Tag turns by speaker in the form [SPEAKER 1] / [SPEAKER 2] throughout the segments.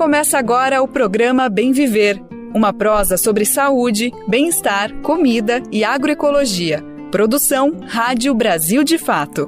[SPEAKER 1] Começa agora o programa Bem Viver, uma prosa sobre saúde, bem-estar, comida e agroecologia. Produção Rádio Brasil de Fato.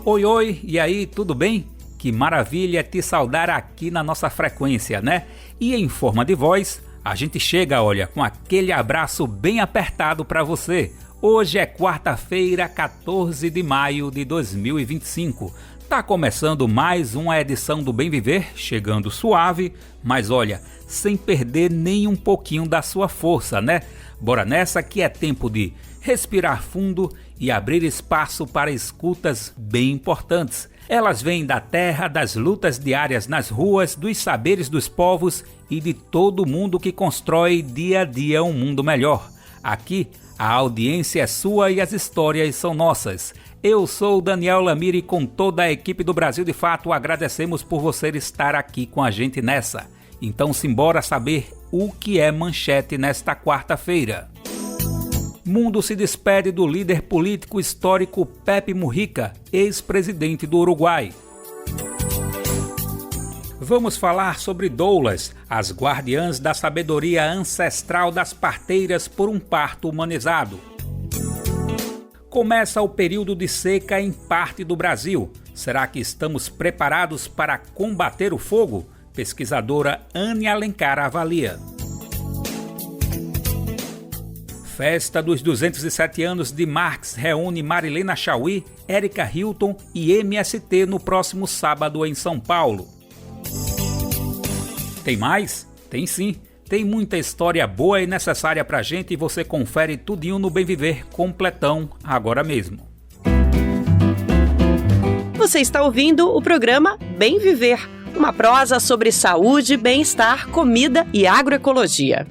[SPEAKER 2] Oi, oi, e aí, tudo bem? Que maravilha te saudar aqui na nossa frequência, né? E em forma de voz, a gente chega, olha, com aquele abraço bem apertado para você. Hoje é quarta-feira, 14 de maio de 2025. Tá começando mais uma edição do Bem Viver, chegando suave, mas olha, sem perder nem um pouquinho da sua força, né? Bora nessa que é tempo de respirar fundo e abrir espaço para escutas bem importantes. Elas vêm da terra, das lutas diárias nas ruas, dos saberes dos povos e de todo mundo que constrói dia a dia um mundo melhor. Aqui, a audiência é sua e as histórias são nossas. Eu sou Daniel Lamir e com toda a equipe do Brasil de Fato agradecemos por você estar aqui com a gente nessa. Então simbora saber o que é manchete nesta quarta-feira. Mundo se despede do líder político histórico Pepe Mujica, ex-presidente do Uruguai. Vamos falar sobre doulas, as guardiãs da sabedoria ancestral das parteiras por um parto humanizado. Começa o período de seca em parte do Brasil. Será que estamos preparados para combater o fogo? Pesquisadora Anne Alencar avalia. Festa dos 207 anos de Marx reúne Marilena Chaui, Érica Hilton e MST no próximo sábado em São Paulo. Tem mais? Tem sim. Tem muita história boa e necessária pra gente e você confere tudinho no Bem Viver completão agora mesmo.
[SPEAKER 3] Você está ouvindo o programa Bem Viver, uma prosa sobre saúde, bem-estar, comida e agroecologia.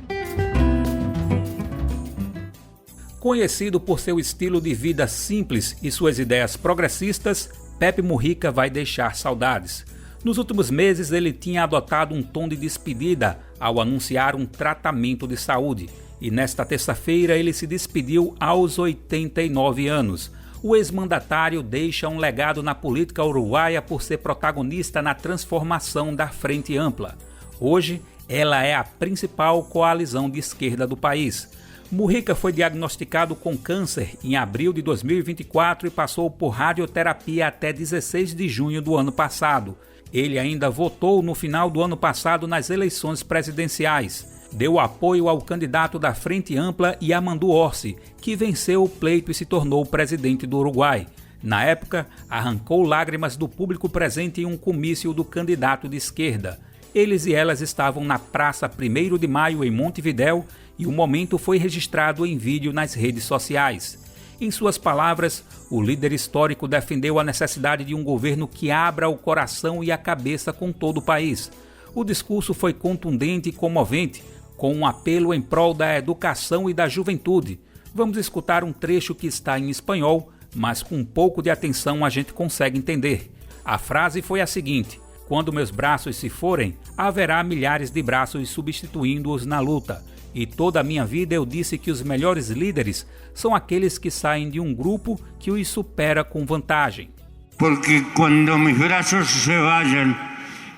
[SPEAKER 2] Conhecido por seu estilo de vida simples e suas ideias progressistas, Pepe Mujica vai deixar saudades. Nos últimos meses, ele tinha adotado um tom de despedida ao anunciar um tratamento de saúde. E nesta terça-feira, ele se despediu aos 89 anos. O ex-mandatário deixa um legado na política uruguaia por ser protagonista na transformação da Frente Ampla. Hoje, ela é a principal coalizão de esquerda do país. Mujica foi diagnosticado com câncer em abril de 2024 e passou por radioterapia até 16 de junho do ano passado. Ele ainda votou no final do ano passado nas eleições presidenciais. Deu apoio ao candidato da Frente Ampla, Yamandu Orsi, que venceu o pleito e se tornou presidente do Uruguai. Na época, arrancou lágrimas do público presente em um comício do candidato de esquerda. Eles e elas estavam na Praça 1º de Maio, em Montevidéu, e o momento foi registrado em vídeo nas redes sociais. Em suas palavras, o líder histórico defendeu a necessidade de um governo que abra o coração e a cabeça com todo o país. O discurso foi contundente e comovente, com um apelo em prol da educação e da juventude. Vamos escutar um trecho que está em espanhol, mas com um pouco de atenção a gente consegue entender. A frase foi a seguinte: quando meus braços se forem, haverá milhares de braços substituindo-os na luta. E toda a minha vida eu disse que os melhores líderes são aqueles que saem de um grupo que os supera com vantagem.
[SPEAKER 4] Porque quando meus braços se vayan,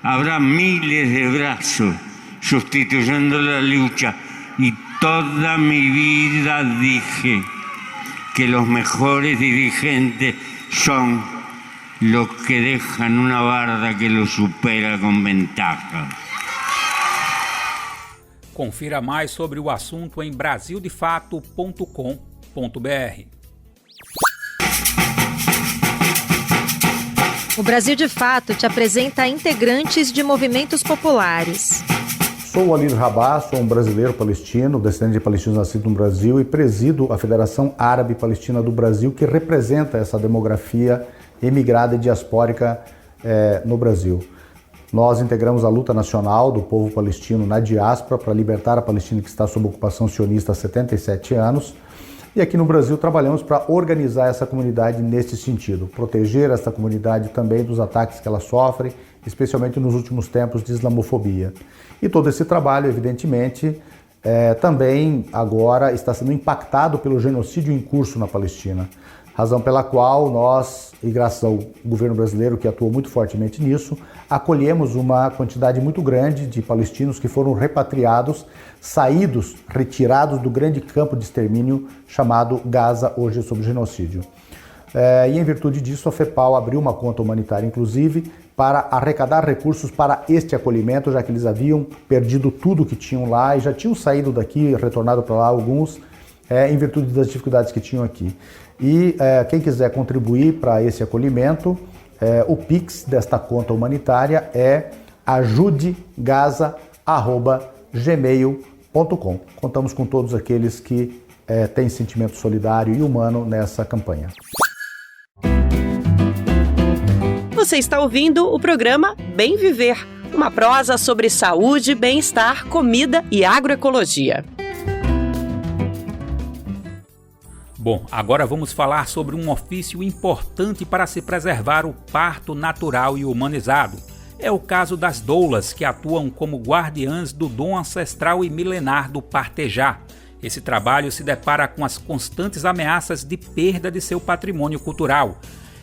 [SPEAKER 4] habrá miles de braços sustituyendo a luta. E toda mi vida dije que os melhores dirigentes são los que dejan una barda que los supera com ventaja.
[SPEAKER 2] Confira mais sobre o assunto em brasildefato.com.br.
[SPEAKER 5] O Brasil de Fato te apresenta integrantes de movimentos populares.
[SPEAKER 6] Sou o Alir Rabah, sou um brasileiro palestino, descendente de palestinos nascido no Brasil e presido a Federação Árabe Palestina do Brasil, que representa essa demografia emigrada e diaspórica no Brasil. Nós integramos a luta nacional do povo palestino na diáspora para libertar a Palestina que está sob ocupação sionista há 77 anos. E aqui no Brasil trabalhamos para organizar essa comunidade nesse sentido, proteger essa comunidade também dos ataques que ela sofre, especialmente nos últimos tempos de islamofobia. E todo esse trabalho, evidentemente, também agora está sendo impactado pelo genocídio em curso na Palestina. Razão pela qual nós, e graças ao governo brasileiro que atuou muito fortemente nisso, acolhemos uma quantidade muito grande de palestinos que foram repatriados, retirados do grande campo de extermínio chamado Gaza, hoje sob genocídio. E em virtude disso, a FEPAL abriu uma conta humanitária, inclusive, para arrecadar recursos para este acolhimento, já que eles haviam perdido tudo que tinham lá e já tinham saído daqui, retornado para lá alguns, em virtude das dificuldades que tinham aqui. E quem quiser contribuir para esse acolhimento, o Pix desta conta humanitária é ajudegaza@gmail.com. Contamos com todos aqueles que têm sentimento solidário e humano nessa campanha.
[SPEAKER 3] Você está ouvindo o programa Bem Viver, uma prosa sobre saúde, bem-estar, comida e agroecologia.
[SPEAKER 2] Bom, agora vamos falar sobre um ofício importante para se preservar o parto natural e humanizado. É o caso das doulas, que atuam como guardiãs do dom ancestral e milenar do partejar. Esse trabalho se depara com as constantes ameaças de perda de seu patrimônio cultural.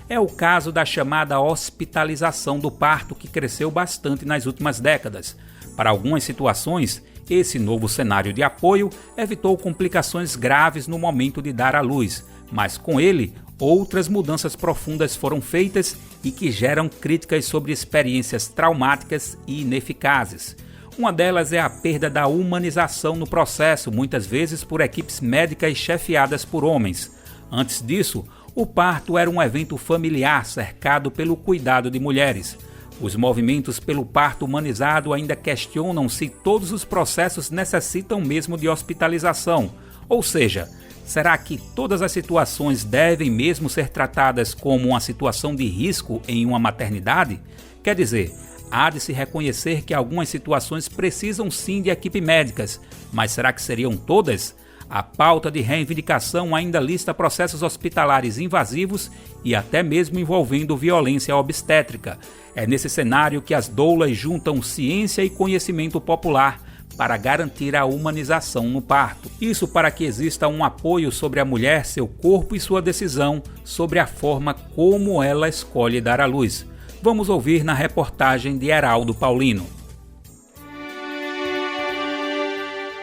[SPEAKER 2] É o caso da chamada hospitalização do parto, que cresceu bastante nas últimas décadas. Para algumas situações, esse novo cenário de apoio evitou complicações graves no momento de dar à luz, mas com ele, outras mudanças profundas foram feitas e que geram críticas sobre experiências traumáticas e ineficazes. Uma delas é a perda da humanização no processo, muitas vezes por equipes médicas chefiadas por homens. Antes disso, o parto era um evento familiar cercado pelo cuidado de mulheres. Os movimentos pelo parto humanizado ainda questionam se todos os processos necessitam mesmo de hospitalização. Ou seja, será que todas as situações devem mesmo ser tratadas como uma situação de risco em uma maternidade? Quer dizer, há de se reconhecer que algumas situações precisam sim de equipe médicas, mas será que seriam todas? A pauta de reivindicação ainda lista processos hospitalares invasivos e até mesmo envolvendo violência obstétrica. É nesse cenário que as doulas juntam ciência e conhecimento popular para garantir a humanização no parto. Isso para que exista um apoio sobre a mulher, seu corpo e sua decisão sobre a forma como ela escolhe dar à luz. Vamos ouvir na reportagem de Heraldo Paulino.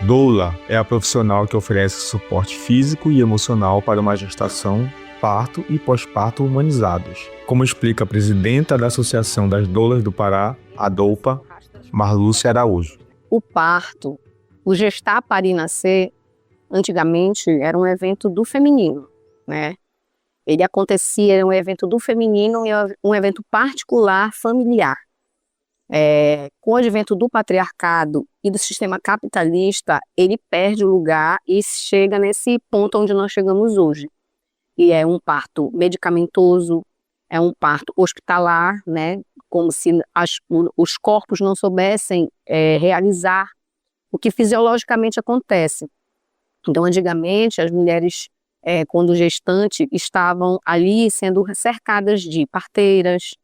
[SPEAKER 7] Doula é a profissional que oferece suporte físico e emocional para uma gestação, parto e pós-parto humanizados. Como explica a presidenta da Associação das Doulas do Pará, a DOUPA, Marlúcia Araújo.
[SPEAKER 8] O parto, o gestar, parir e nascer, antigamente era um evento do feminino, né? Ele acontecia, era um evento do feminino e um evento particular, familiar. Com o advento do patriarcado e do sistema capitalista, ele perde o lugar e chega nesse ponto onde nós chegamos hoje. E é um parto medicamentoso, é um parto hospitalar, né? Como se os corpos não soubessem realizar o que fisiologicamente acontece. Então, antigamente, as mulheres, quando gestante, estavam ali sendo cercadas de parteiras,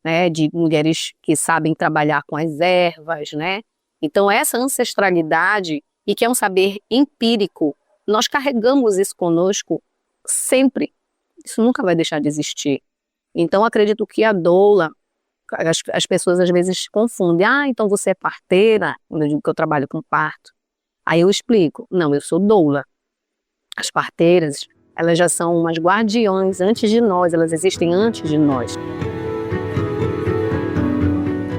[SPEAKER 8] né, de mulheres que sabem trabalhar com as ervas, né? Então, essa ancestralidade, e que é um saber empírico, nós carregamos isso conosco sempre. Isso nunca vai deixar de existir. Então, acredito que a doula, as pessoas às vezes confundem. Então você é parteira? Quando eu digo que eu trabalho com parto. Aí eu explico. Não, eu sou doula. As parteiras, elas já são umas guardiões antes de nós, elas existem antes de nós.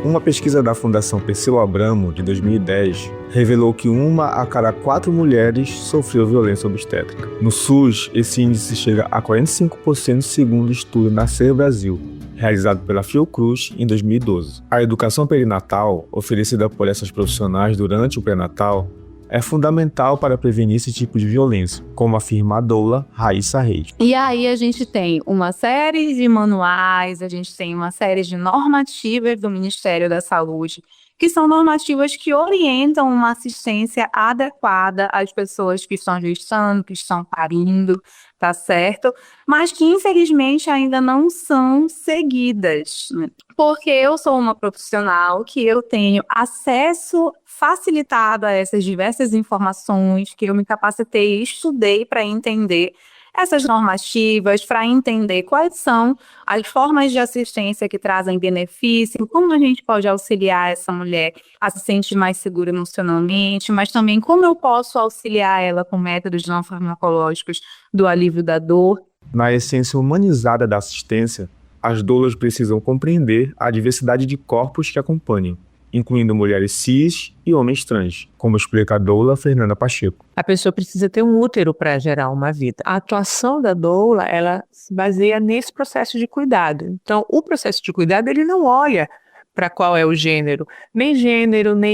[SPEAKER 7] Uma pesquisa da Fundação Perseu Abramo, de 2010, revelou que 1 a cada 4 mulheres sofreu violência obstétrica. No SUS, esse índice chega a 45% segundo o estudo Nascer Brasil, realizado pela Fiocruz em 2012. A educação perinatal, oferecida por essas profissionais durante o pré-natal, é fundamental para prevenir esse tipo de violência, como afirma a doula Raíssa Reis.
[SPEAKER 9] E aí a gente tem uma série de manuais, a gente tem uma série de normativas do Ministério da Saúde que são normativas que orientam uma assistência adequada às pessoas que estão gestando, que estão parindo, tá certo? Mas que, infelizmente, ainda não são seguidas, né? Porque eu sou uma profissional que eu tenho acesso facilitado a essas diversas informações, que eu me capacitei e estudei para entender essas normativas, para entender quais são as formas de assistência que trazem benefício, como a gente pode auxiliar essa mulher a se sentir mais segura emocionalmente, mas também como eu posso auxiliar ela com métodos não farmacológicos do alívio da dor.
[SPEAKER 7] Na essência humanizada da assistência, as doulas precisam compreender a diversidade de corpos que acompanham, incluindo mulheres cis e homens trans, como explica a doula Fernanda Pacheco.
[SPEAKER 10] A pessoa precisa ter um útero para gerar uma vida. A atuação da doula, ela se baseia nesse processo de cuidado. Então, o processo de cuidado, ele não olha para qual é o gênero, nem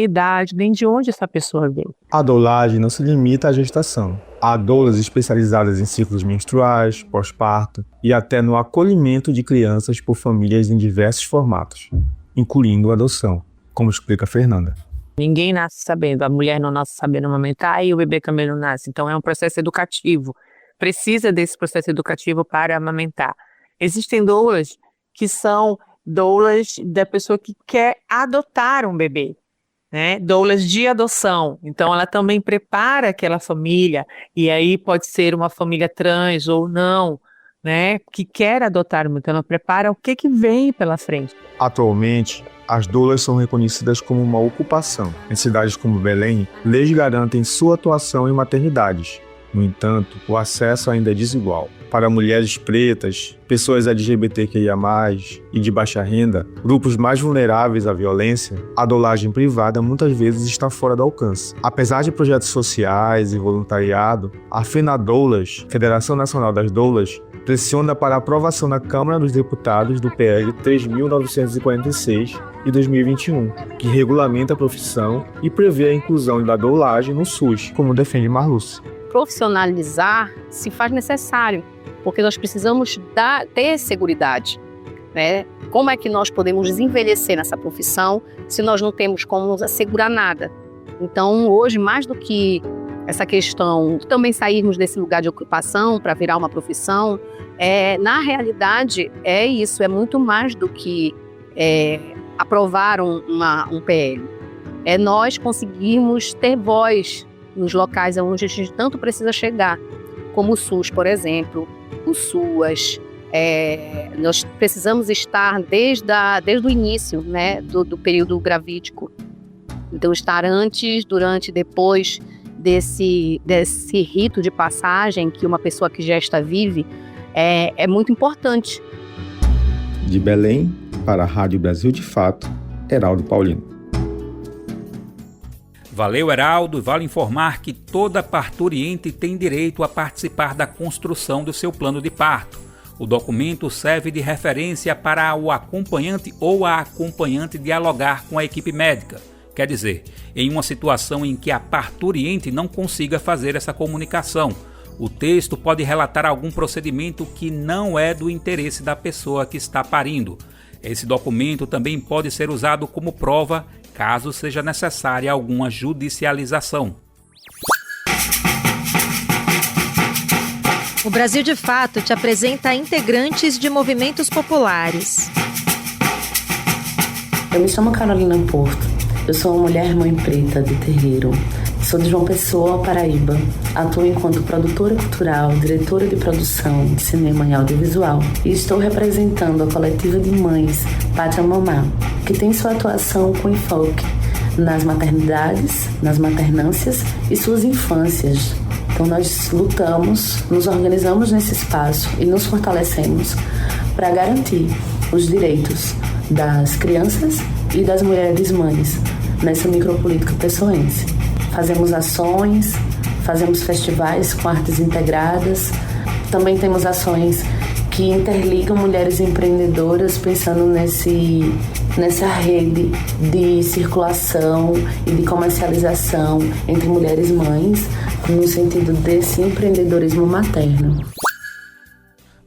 [SPEAKER 10] idade, nem de onde essa pessoa veio.
[SPEAKER 7] A doulagem não se limita à gestação. Há doulas especializadas em ciclos menstruais, pós-parto e até no acolhimento de crianças por famílias em diversos formatos, incluindo a adoção, como explica a Fernanda.
[SPEAKER 10] Ninguém nasce sabendo, a mulher não nasce sabendo amamentar e o bebê também não nasce. Então é um processo educativo. Precisa desse processo educativo para amamentar. Existem doulas que são doulas da pessoa que quer adotar um bebê, né? Doulas de adoção. Então ela também prepara aquela família, e aí pode ser uma família trans ou não, né? Que quer adotar, então ela prepara o que vem pela frente.
[SPEAKER 7] Atualmente, as doulas são reconhecidas como uma ocupação. Em cidades como Belém, leis garantem sua atuação em maternidades. No entanto, o acesso ainda é desigual. Para mulheres pretas, pessoas LGBTQIA+, e de baixa renda, grupos mais vulneráveis à violência, a doulagem privada muitas vezes está fora do alcance. Apesar de projetos sociais e voluntariado, a FENADoulas, Federação Nacional das Doulas, pressiona para a aprovação na Câmara dos Deputados do PL 3.946 de 2021, que regulamenta a profissão e prevê a inclusão da doulagem no SUS, como defende Marluce.
[SPEAKER 8] Profissionalizar se faz necessário, porque nós precisamos ter seguridade, né? Como é que nós podemos desenvelhecer nessa profissão se nós não temos como assegurar nada? Então, hoje, mais do que essa questão, também sairmos desse lugar de ocupação para virar uma profissão, na realidade, é isso, é muito mais do que aprovar um PL. É nós conseguirmos ter voz nos locais onde a gente tanto precisa chegar, como o SUS, por exemplo, o SUAS. Nós precisamos estar desde o início, né, do período gravídico. Então, estar antes, durante, depois desse rito de passagem que uma pessoa que gesta vive é muito importante.
[SPEAKER 7] De Belém, para a Rádio Brasil de Fato, Heraldo Paulino.
[SPEAKER 2] Valeu, Heraldo. Vale informar que toda parturiente tem direito a participar da construção do seu plano de parto. O documento serve de referência para o acompanhante ou a acompanhante dialogar com a equipe médica. Quer dizer, em uma situação em que a parturiente não consiga fazer essa comunicação, o texto pode relatar algum procedimento que não é do interesse da pessoa que está parindo. Esse documento também pode ser usado como prova caso seja necessária alguma judicialização.
[SPEAKER 5] O Brasil de Fato te apresenta integrantes de movimentos populares.
[SPEAKER 11] Eu me chamo Carolina Porto. Eu sou uma mulher mãe preta de terreiro. Sou de João Pessoa, Paraíba. Atuo enquanto produtora cultural, diretora de produção de cinema e audiovisual. E estou representando a coletiva de mães Pachamamá, que tem sua atuação com enfoque nas maternidades, nas maternâncias e suas infâncias. Então nós lutamos, nos organizamos nesse espaço e nos fortalecemos para garantir os direitos das crianças e das mulheres mães nessa micropolítica pessoense. Fazemos ações, fazemos festivais com artes integradas, também temos ações que interligam mulheres empreendedoras pensando nessa rede de circulação e de comercialização entre mulheres mães, no sentido desse empreendedorismo materno.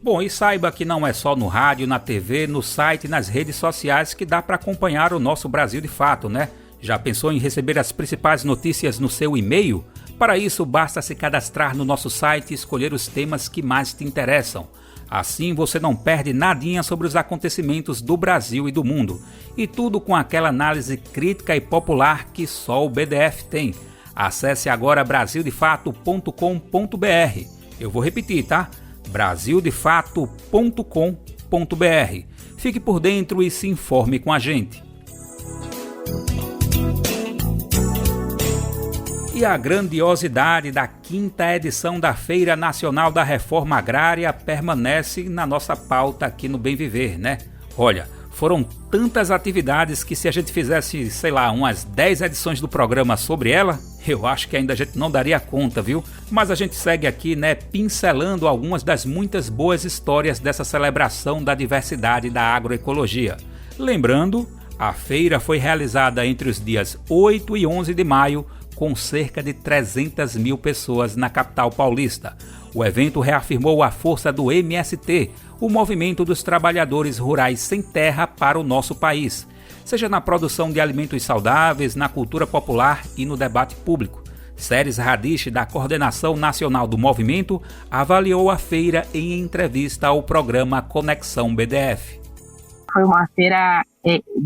[SPEAKER 2] Bom, e saiba que não é só no rádio, na TV, no site e nas redes sociais que dá para acompanhar o nosso Brasil de Fato, né? Já pensou em receber as principais notícias no seu e-mail? Para isso, basta se cadastrar no nosso site e escolher os temas que mais te interessam. Assim você não perde nadinha sobre os acontecimentos do Brasil e do mundo. E tudo com aquela análise crítica e popular que só o BDF tem. Acesse agora brasildefato.com.br. Eu vou repetir, tá? brasildefato.com.br. Fique por dentro e se informe com a gente. E a grandiosidade da 5ª edição da Feira Nacional da Reforma Agrária permanece na nossa pauta aqui no Bem Viver, né? Olha, foram tantas atividades que se a gente fizesse, sei lá, umas 10 edições do programa sobre ela, eu acho que ainda a gente não daria conta, viu? Mas a gente segue aqui, né, pincelando algumas das muitas boas histórias dessa celebração da diversidade da agroecologia. Lembrando, a feira foi realizada entre os dias 8 e 11 de maio, com cerca de 300 mil pessoas na capital paulista. O evento reafirmou a força do MST, o Movimento dos Trabalhadores Rurais Sem Terra para o nosso país, seja na produção de alimentos saudáveis, na cultura popular e no debate público. Séries Radish, da Coordenação Nacional do Movimento, avaliou a feira em entrevista ao programa Conexão BDF.
[SPEAKER 12] Foi uma feira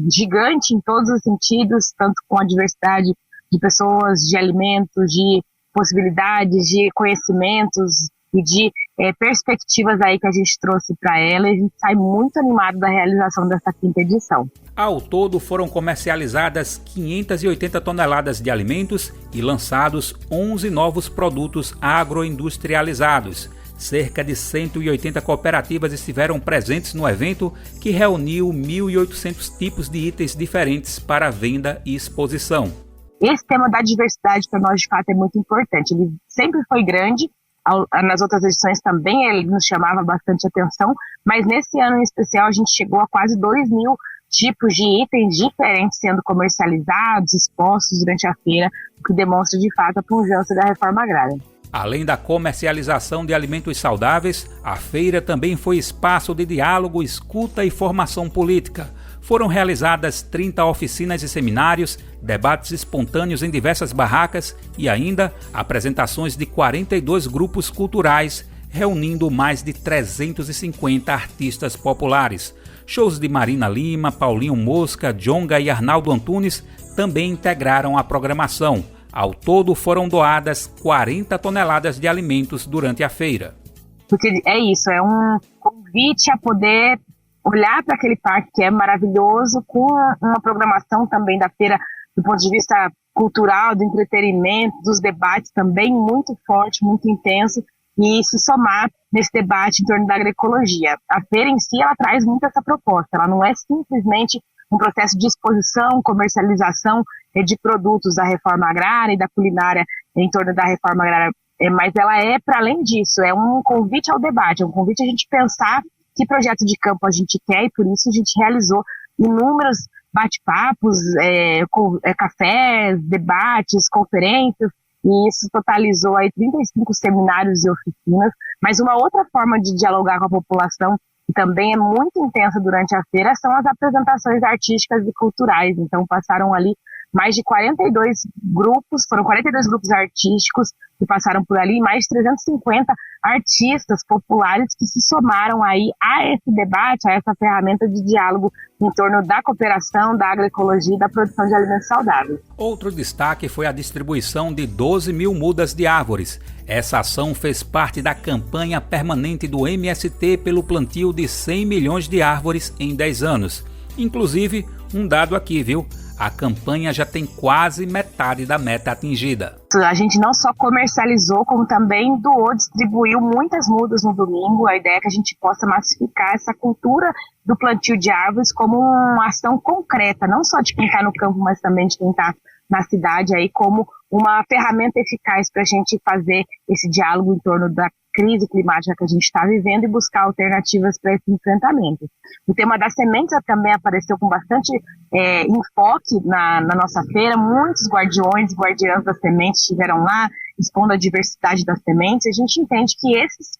[SPEAKER 12] gigante em todos os sentidos, tanto com a diversidade de pessoas, de alimentos, de possibilidades, de conhecimentos e de perspectivas aí que a gente trouxe para ela, e a gente sai muito animado da realização dessa 5ª edição.
[SPEAKER 2] Ao todo foram comercializadas 580 toneladas de alimentos e lançados 11 novos produtos agroindustrializados. Cerca de 180 cooperativas estiveram presentes no evento, que reuniu 1.800 tipos de itens diferentes para venda e exposição.
[SPEAKER 12] Esse tema da diversidade para nós, de fato, é muito importante. Ele sempre foi grande, nas outras edições também ele nos chamava bastante atenção, mas nesse ano em especial a gente chegou a quase 2.000 tipos de itens diferentes sendo comercializados, expostos durante a feira, o que demonstra, de fato, a pujança da reforma agrária.
[SPEAKER 2] Além da comercialização de alimentos saudáveis, a feira também foi espaço de diálogo, escuta e formação política. Foram realizadas 30 oficinas e seminários, debates espontâneos em diversas barracas e ainda apresentações de 42 grupos culturais, reunindo mais de 350 artistas populares. Shows de Marina Lima, Paulinho Mosca, Djonga e Arnaldo Antunes também integraram a programação. Ao todo foram doadas 40 toneladas de alimentos durante a feira.
[SPEAKER 12] Porque é isso, é um convite a poder olhar para aquele parque que é maravilhoso, com uma programação também da feira do ponto de vista cultural, do entretenimento, dos debates também muito forte, muito intenso, e se somar nesse debate em torno da agroecologia. A feira em si, ela traz muito essa proposta, ela não é simplesmente um processo de exposição, comercialização de produtos da reforma agrária e da culinária em torno da reforma agrária, mas ela é, para além disso, é um convite ao debate, é um convite a gente pensar que projeto de campo a gente quer, e por isso a gente realizou inúmeros bate-papos, cafés, debates, conferências, e isso totalizou aí 35 seminários e oficinas. Mas uma outra forma de dialogar com a população, que também é muito intensa durante a feira, são as apresentações artísticas e culturais. Então passaram ali mais de 42 grupos, foram 42 grupos artísticos que passaram por ali, mais de 350 artistas populares que se somaram aí a esse debate, a essa ferramenta de diálogo em torno da cooperação, da agroecologia e da produção de alimentos saudáveis.
[SPEAKER 2] Outro destaque foi a distribuição de 12 mil mudas de árvores. Essa ação fez parte da campanha permanente do MST pelo plantio de 100 milhões de árvores em 10 anos. Inclusive, um dado aqui, viu? A campanha já tem quase metade da meta atingida.
[SPEAKER 12] A gente não só comercializou, como também doou, distribuiu muitas mudas no domingo. A ideia é que a gente possa massificar essa cultura do plantio de árvores como uma ação concreta, não só de quem está no campo, mas também de quem está na cidade, aí como uma ferramenta eficaz para a gente fazer esse diálogo em torno da crise climática que a gente está vivendo e buscar alternativas para esse enfrentamento. O tema das sementes também apareceu com bastante enfoque na nossa feira. Muitos guardiões e guardiãs das sementes estiveram lá, expondo a diversidade das sementes. A gente entende que esses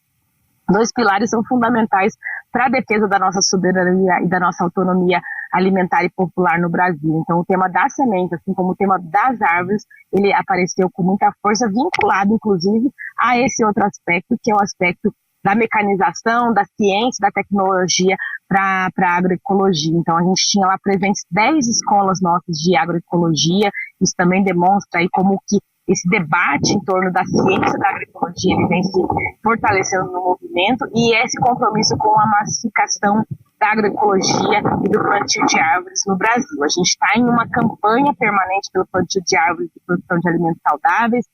[SPEAKER 12] Dois pilares são fundamentais para a defesa da nossa soberania e da nossa autonomia alimentar e popular no Brasil. Então, o tema da semente, assim como o tema das árvores, ele apareceu com muita força, vinculado, inclusive, a esse outro aspecto, que é o aspecto da mecanização, da ciência, da tecnologia para a agroecologia. Então, a gente tinha lá presentes 10 escolas nossas de agroecologia. Isso também demonstra aí como que esse debate em torno da ciência da agroecologia ele vem se fortalecendo no movimento, e esse compromisso com a massificação da agroecologia e do plantio de árvores no Brasil. A gente está em uma campanha permanente pelo plantio de árvores e produção de alimentos saudáveis.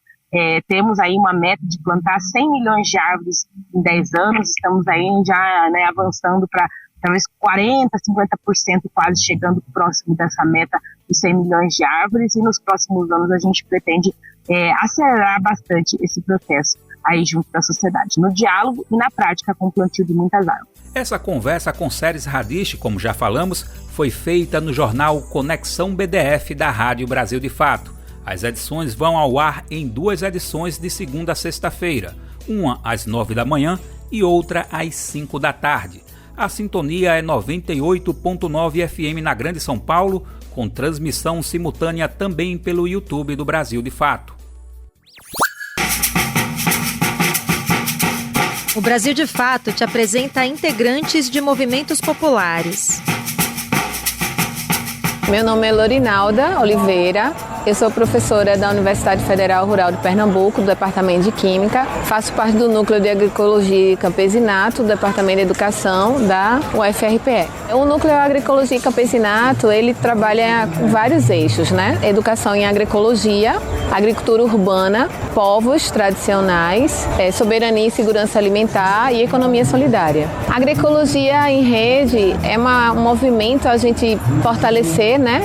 [SPEAKER 12] Temos aí uma meta de plantar 100 milhões de árvores em 10 anos, estamos aí já avançando para talvez 40%, 50%, quase chegando próximo dessa meta de 100 milhões de árvores, e nos próximos anos a gente pretende acelerar bastante esse processo aí junto da sociedade, no diálogo e na prática com o plantio de muitas árvores.
[SPEAKER 2] Essa conversa com Seres Radish, como já falamos, foi feita no jornal Conexão BDF da Rádio Brasil de Fato. As edições vão ao ar em 2 edições de segunda a sexta-feira, uma às 9 da manhã e outra às 5 da tarde. A sintonia é 98.9 FM na Grande São Paulo, com transmissão simultânea também pelo YouTube do Brasil de Fato.
[SPEAKER 5] O Brasil de Fato te apresenta integrantes de movimentos populares.
[SPEAKER 8] Meu nome é Lorinalda Oliveira, eu sou professora da Universidade Federal Rural de Pernambuco, do Departamento de Química, faço parte do Núcleo de Agroecologia e Campesinato, do Departamento de Educação da UFRPE. O Núcleo de Agroecologia e Campesinato, ele trabalha com vários eixos, né? Educação em agroecologia, agricultura urbana, povos tradicionais, soberania e segurança alimentar e economia solidária. A agroecologia em rede é um movimento a gente fortalecer, né,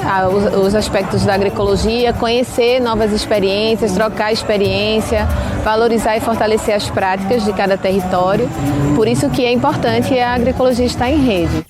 [SPEAKER 8] os aspectos da agroecologia, conhecer novas experiências, trocar experiência, valorizar e fortalecer as práticas de cada território. Por isso que é importante a agroecologia estar em rede.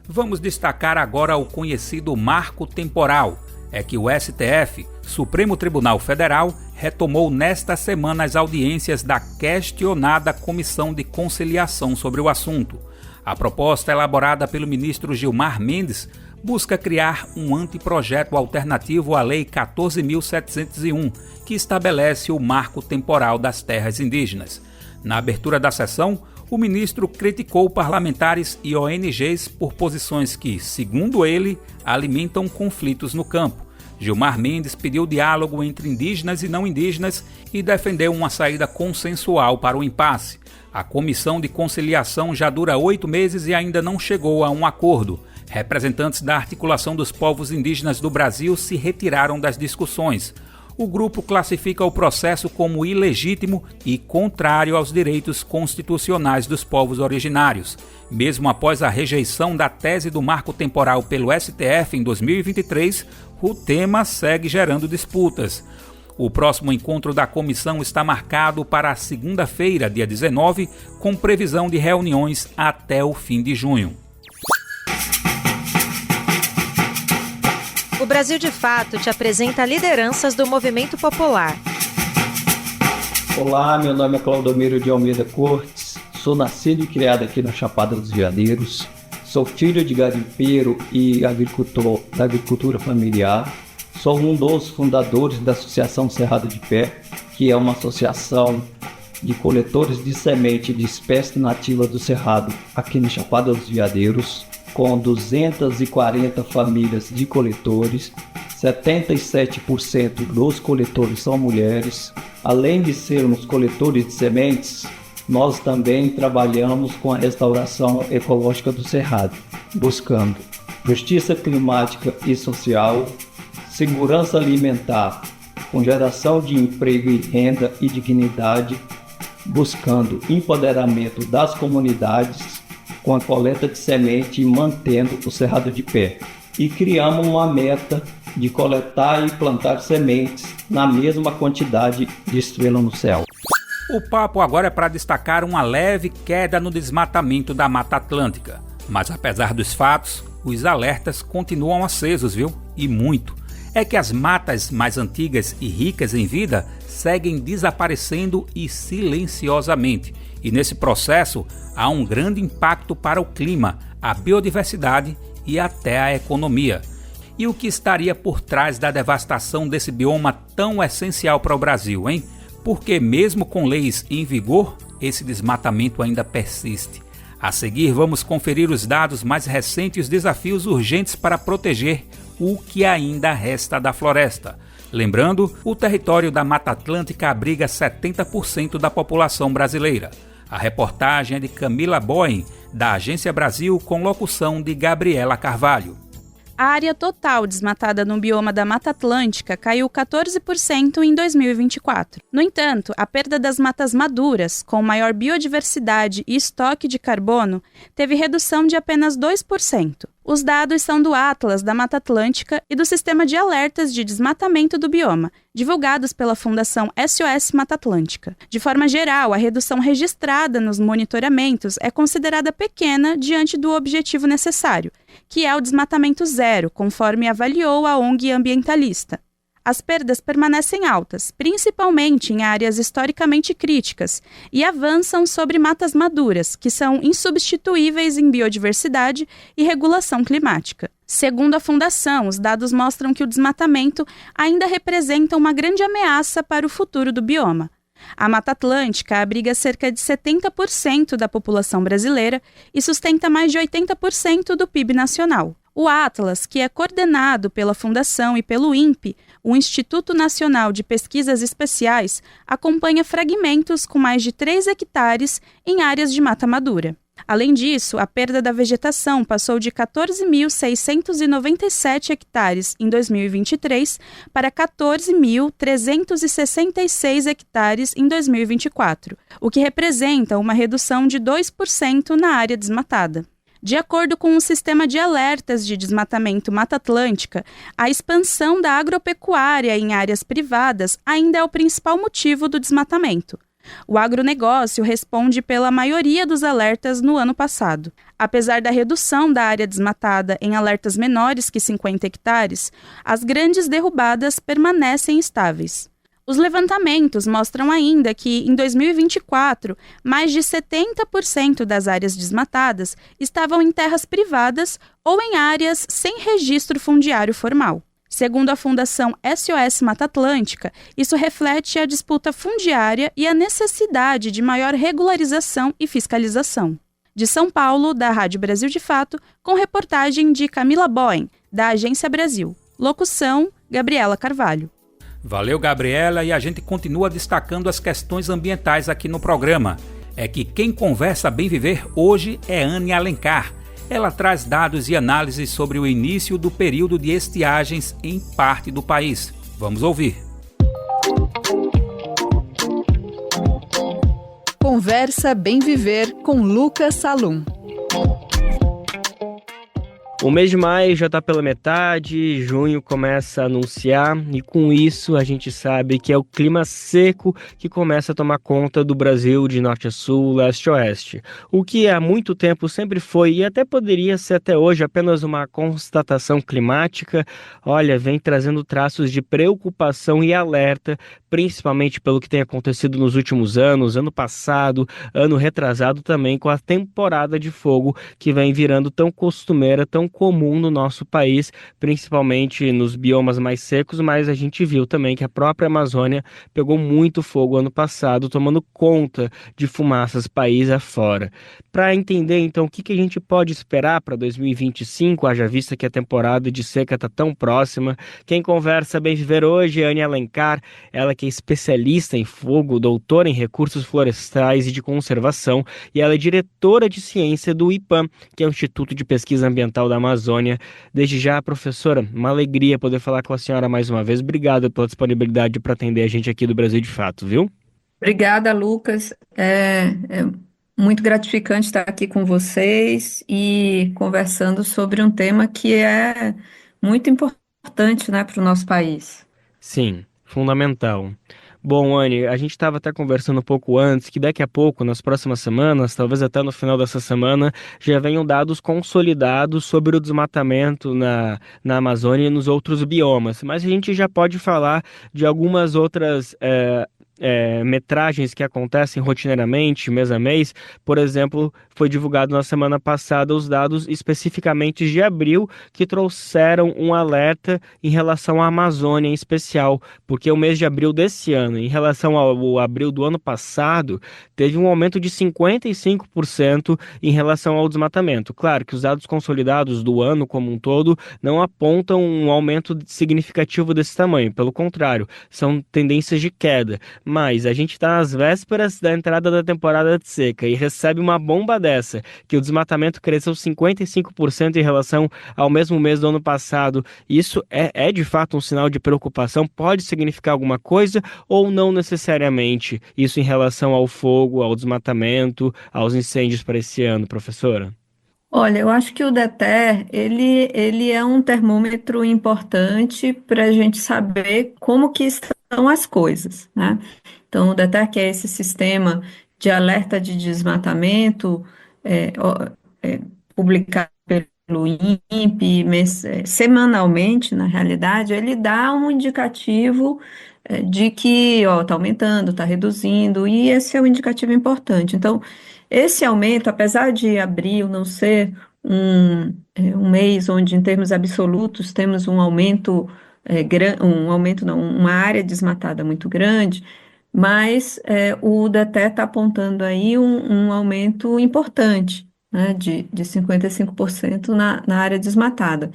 [SPEAKER 2] Vamos destacar agora o conhecido marco temporal. É que o STF, Supremo Tribunal Federal, retomou nesta semana as audiências da questionada Comissão de Conciliação sobre o assunto. A proposta elaborada pelo ministro Gilmar Mendes busca criar um anteprojeto alternativo à Lei 14.701, que estabelece o marco temporal das terras indígenas. Na abertura da sessão, o ministro criticou parlamentares e ONGs por posições que, segundo ele, alimentam conflitos no campo. Gilmar Mendes pediu diálogo entre indígenas e não indígenas e defendeu uma saída consensual para o impasse. A comissão de conciliação já dura 8 meses e ainda não chegou a um acordo. Representantes da Articulação dos Povos Indígenas do Brasil se retiraram das discussões. O grupo classifica o processo como ilegítimo e contrário aos direitos constitucionais dos povos originários. Mesmo após a rejeição da tese do marco temporal pelo STF em 2023, o tema segue gerando disputas. O próximo encontro da comissão está marcado para a segunda-feira, dia 19, com previsão de reuniões até o fim de junho.
[SPEAKER 5] O Brasil de Fato te apresenta lideranças do movimento popular.
[SPEAKER 13] Olá, meu nome é Claudomiro de Almeida Cortes, sou nascido e criado aqui na Chapada dos Veadeiros, sou filho de garimpeiro e agricultor da agricultura familiar, sou um dos fundadores da Associação Cerrado de Pé, que é uma associação de coletores de semente de espécie nativa do Cerrado aqui na Chapada dos Veadeiros, com 240 famílias de coletores, 77% dos coletores são mulheres. Além de sermos coletores de sementes, nós também trabalhamos com a restauração ecológica do Cerrado, buscando justiça climática e social, segurança alimentar, com geração de emprego e renda e dignidade, buscando empoderamento das comunidades, com a coleta de semente e mantendo o Cerrado de pé. E criamos uma meta de coletar e plantar sementes na mesma quantidade de estrela no céu.
[SPEAKER 2] O papo agora é para destacar uma leve queda no desmatamento da Mata Atlântica. Mas apesar dos fatos, os alertas continuam acesos, viu? E muito. É que as matas mais antigas e ricas em vida seguem desaparecendo e silenciosamente. E nesse processo há um grande impacto para o clima, a biodiversidade e até a economia. E o que estaria por trás da devastação desse bioma tão essencial para o Brasil, hein? Porque mesmo com leis em vigor, esse desmatamento ainda persiste. A seguir, vamos conferir os dados mais recentes e os desafios urgentes para proteger o que ainda resta da floresta. Lembrando, o território da Mata Atlântica abriga 70% da população brasileira. A reportagem é de Camila Boen, da Agência Brasil, com locução de Gabriela Carvalho.
[SPEAKER 14] A área total desmatada no bioma da Mata Atlântica caiu 14% em 2024. No entanto, a perda das matas maduras, com maior biodiversidade e estoque de carbono, teve redução de apenas 2%. Os dados são do Atlas da Mata Atlântica e do Sistema de Alertas de Desmatamento do Bioma, divulgados pela Fundação SOS Mata Atlântica. De forma geral, a redução registrada nos monitoramentos é considerada pequena diante do objetivo necessário, que é o desmatamento zero, conforme avaliou a ONG ambientalista. As perdas permanecem altas, principalmente em áreas historicamente críticas, e avançam sobre matas maduras, que são insubstituíveis em biodiversidade e regulação climática. Segundo a Fundação, os dados mostram que o desmatamento ainda representa uma grande ameaça para o futuro do bioma. A Mata Atlântica abriga cerca de 70% da população brasileira e sustenta mais de 80% do PIB nacional. O Atlas, que é coordenado pela Fundação e pelo INPE, o Instituto Nacional de Pesquisas Especiais, acompanha fragmentos com mais de 3 hectares em áreas de mata madura. Além disso, a perda da vegetação passou de 14.697 hectares em 2023 para 14.366 hectares em 2024, o que representa uma redução de 2% na área desmatada. De acordo com o Sistema de Alertas de Desmatamento Mata Atlântica, a expansão da agropecuária em áreas privadas ainda é o principal motivo do desmatamento. O agronegócio responde pela maioria dos alertas no ano passado. Apesar da redução da área desmatada em alertas menores que 50 hectares, as grandes derrubadas permanecem estáveis. Os levantamentos mostram ainda que, em 2024, mais de 70% das áreas desmatadas estavam em terras privadas ou em áreas sem registro fundiário formal. Segundo a Fundação SOS Mata Atlântica, isso reflete a disputa fundiária e a necessidade de maior regularização e fiscalização. De São Paulo, da Rádio Brasil de Fato, com reportagem de Camila Boen, da Agência Brasil. Locução, Gabriela Carvalho.
[SPEAKER 2] Valeu, Gabriela, e a gente continua destacando as questões ambientais aqui no programa. É que quem conversa Bem Viver hoje é Anne Alencar. Ela traz dados e análises sobre o início do período de estiagens em parte do país. Vamos ouvir.
[SPEAKER 1] Conversa Bem Viver com Lucas Salum.
[SPEAKER 15] O mês de maio já está pela metade, junho começa a anunciar e com isso a gente sabe que é o clima seco que começa a tomar conta do Brasil de norte a sul, leste a oeste. O que há muito tempo sempre foi e até poderia ser até hoje apenas uma constatação climática, olha, vem trazendo traços de preocupação e alerta, principalmente pelo que tem acontecido nos últimos anos, ano passado, ano retrasado também, com a temporada de fogo que vem virando tão costumeira, tão comum no nosso país, principalmente nos biomas mais secos, mas a gente viu também que a própria Amazônia pegou muito fogo ano passado, tomando conta de fumaças país afora. Para entender então o que a gente pode esperar para 2025, haja vista que a temporada de seca está tão próxima, quem conversa Bem Viver hoje é Anne Alencar, ela que é especialista em fogo, doutora em recursos florestais e de conservação, e ela é diretora de ciência do IPAM, que é o Instituto de Pesquisa Ambiental da Amazônia. Desde já, professora, uma alegria poder falar com a senhora mais uma vez. Obrigado pela disponibilidade para atender a gente aqui do Brasil de Fato, viu?
[SPEAKER 16] Obrigada, Lucas. É muito gratificante estar aqui com vocês e conversando sobre um tema que é muito importante, né, para o nosso país.
[SPEAKER 15] Sim, fundamental. Bom, Anne, a gente estava até conversando um pouco antes que daqui a pouco, nas próximas semanas, talvez até no final dessa semana, já venham dados consolidados sobre o desmatamento na Amazônia e nos outros biomas. Mas a gente já pode falar de algumas outras metragens que acontecem rotineiramente, mês a mês. Por exemplo, foi divulgado na semana passada os dados especificamente de abril que trouxeram um alerta em relação à Amazônia em especial, porque o mês de abril desse ano, em relação ao abril do ano passado, teve um aumento de 55% em relação ao desmatamento. Claro que os dados consolidados do ano como um todo não apontam um aumento significativo desse tamanho, pelo contrário, são tendências de queda. Mas a gente está às vésperas da entrada da temporada de seca e recebe uma bomba dessa, que o desmatamento cresceu 55% em relação ao mesmo mês do ano passado. Isso é de fato um sinal de preocupação? Pode significar alguma coisa ou não necessariamente? Isso em relação ao fogo, ao desmatamento, aos incêndios para esse ano, professora?
[SPEAKER 16] Olha, eu acho que o DETER, ele é um termômetro importante para a gente saber como que estão as coisas, né? Então, o DETER, que é esse sistema de alerta de desmatamento, publicado pelo INPE, semanalmente, na realidade, ele dá um indicativo de que está aumentando, está reduzindo, e esse é um indicativo importante. Então, esse aumento, apesar de abril não ser um mês onde, em termos absolutos, temos um aumento, uma área desmatada muito grande, mas o DETER está apontando aí um aumento importante, né, de 55% na área desmatada.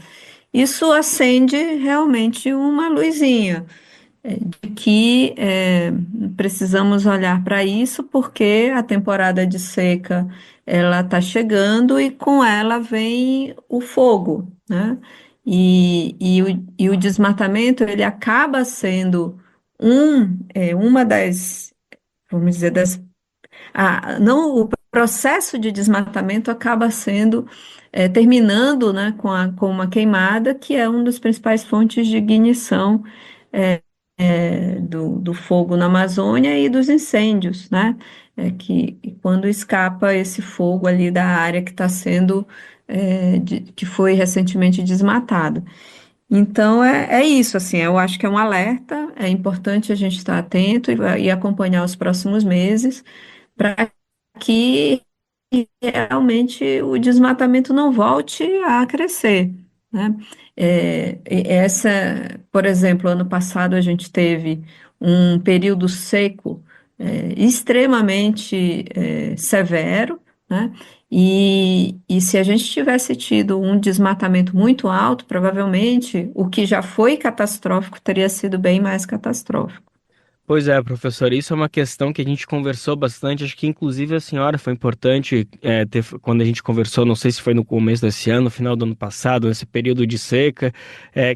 [SPEAKER 16] Isso acende realmente uma luzinha de que precisamos olhar para isso, porque a temporada de seca ela está chegando e com ela vem o fogo, né? E o desmatamento ele acaba sendo uma das, vamos dizer, não, o processo de desmatamento acaba sendo terminando, né, com uma queimada, que é uma das principais fontes de ignição do fogo na Amazônia e dos incêndios, né? Que quando escapa esse fogo ali da área que está sendo, que foi recentemente desmatada. Então, é isso, assim, eu acho que é um alerta, é importante a gente estar atento e acompanhar os próximos meses para que realmente o desmatamento não volte a crescer, né? Por exemplo, ano passado a gente teve um período seco extremamente severo, né? E se a gente tivesse tido um desmatamento muito alto, provavelmente o que já foi catastrófico teria sido bem mais catastrófico.
[SPEAKER 15] Pois é, professor, isso é uma questão que a gente conversou bastante, acho que inclusive a senhora foi importante quando a gente conversou, não sei se foi no começo desse ano, no final do ano passado, nesse período de seca,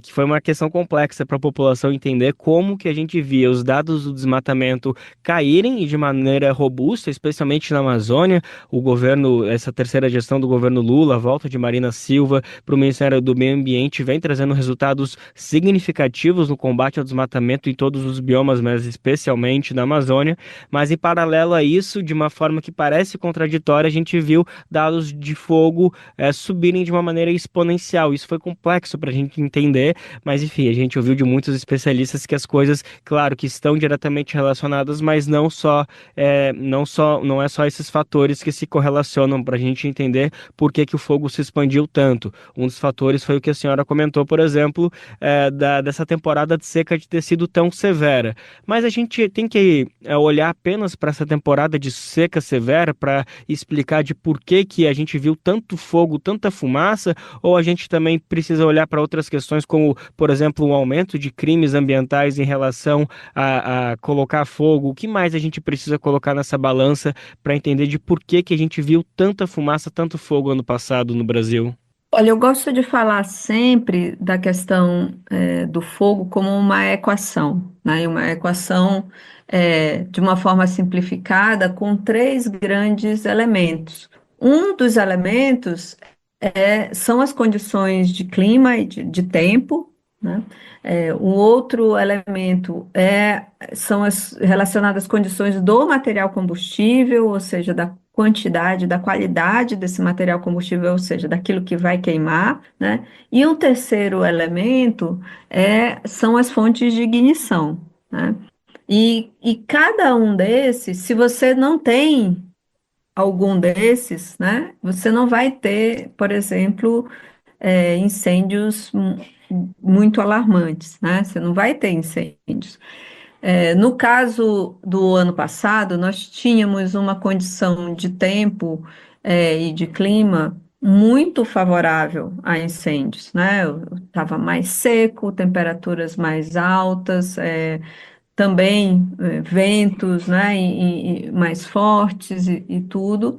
[SPEAKER 15] que foi uma questão complexa para a população entender como que a gente via os dados do desmatamento caírem e de maneira robusta, especialmente na Amazônia. O governo, essa terceira gestão do governo Lula, a volta de Marina Silva para o Ministério do Meio Ambiente vem trazendo resultados significativos no combate ao desmatamento em todos os biomas, mas especialmente na Amazônia, mas em paralelo a isso, de uma forma que parece contraditória, a gente viu dados de fogo subirem de uma maneira exponencial. Isso foi complexo para a gente entender, mas enfim, a gente ouviu de muitos especialistas que as coisas, claro, que estão diretamente relacionadas, mas não é só esses fatores que se correlacionam para a gente entender por que o fogo se expandiu tanto. Um dos fatores foi o que a senhora comentou, por exemplo, dessa temporada de seca de ter sido tão severa. Mas a gente tem que olhar apenas para essa temporada de seca severa para explicar de por que a gente viu tanto fogo, tanta fumaça, ou a gente também precisa olhar para outras questões como, por exemplo, um aumento de crimes ambientais em relação a colocar fogo. O que mais a gente precisa colocar nessa balança para entender de por que a gente viu tanta fumaça, tanto fogo ano passado no Brasil?
[SPEAKER 16] Olha, eu gosto de falar sempre da questão do fogo como uma equação, né? Uma equação de uma forma simplificada com três grandes elementos. Um dos elementos são as condições de clima e de tempo, né? O outro elemento são as relacionadas às condições do material combustível, ou seja, da quantidade, da qualidade desse material combustível, ou seja, daquilo que vai queimar, né? E um terceiro elemento são as fontes de ignição, né? E cada um desses, se você não tem algum desses, né, você não vai ter, por exemplo, incêndios muito alarmantes, né? Você não vai ter incêndios. No caso do ano passado, nós tínhamos uma condição de tempo e de clima muito favorável a incêndios, né? Estava mais seco, temperaturas mais altas, também ventos, né? E mais fortes e tudo.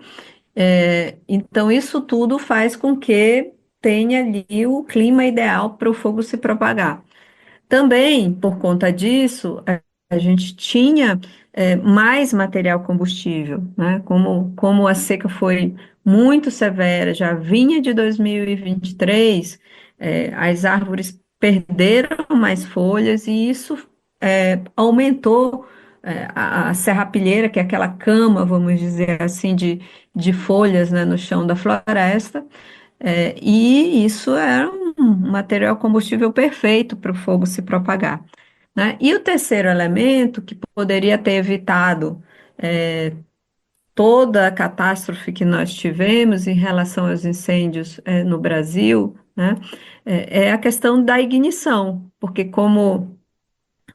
[SPEAKER 16] Então, isso tudo faz com que tenha ali o clima ideal para o fogo se propagar. Também, por conta disso, a gente tinha mais material combustível, né? Como a seca foi muito severa, já vinha de 2023, as árvores perderam mais folhas e isso aumentou a serrapilheira, que é aquela cama, vamos dizer assim, de folhas, né, no chão da floresta, e isso era um material combustível perfeito para o fogo se propagar, né? E o terceiro elemento, que poderia ter evitado toda a catástrofe que nós tivemos em relação aos incêndios no Brasil, né, é a questão da ignição, porque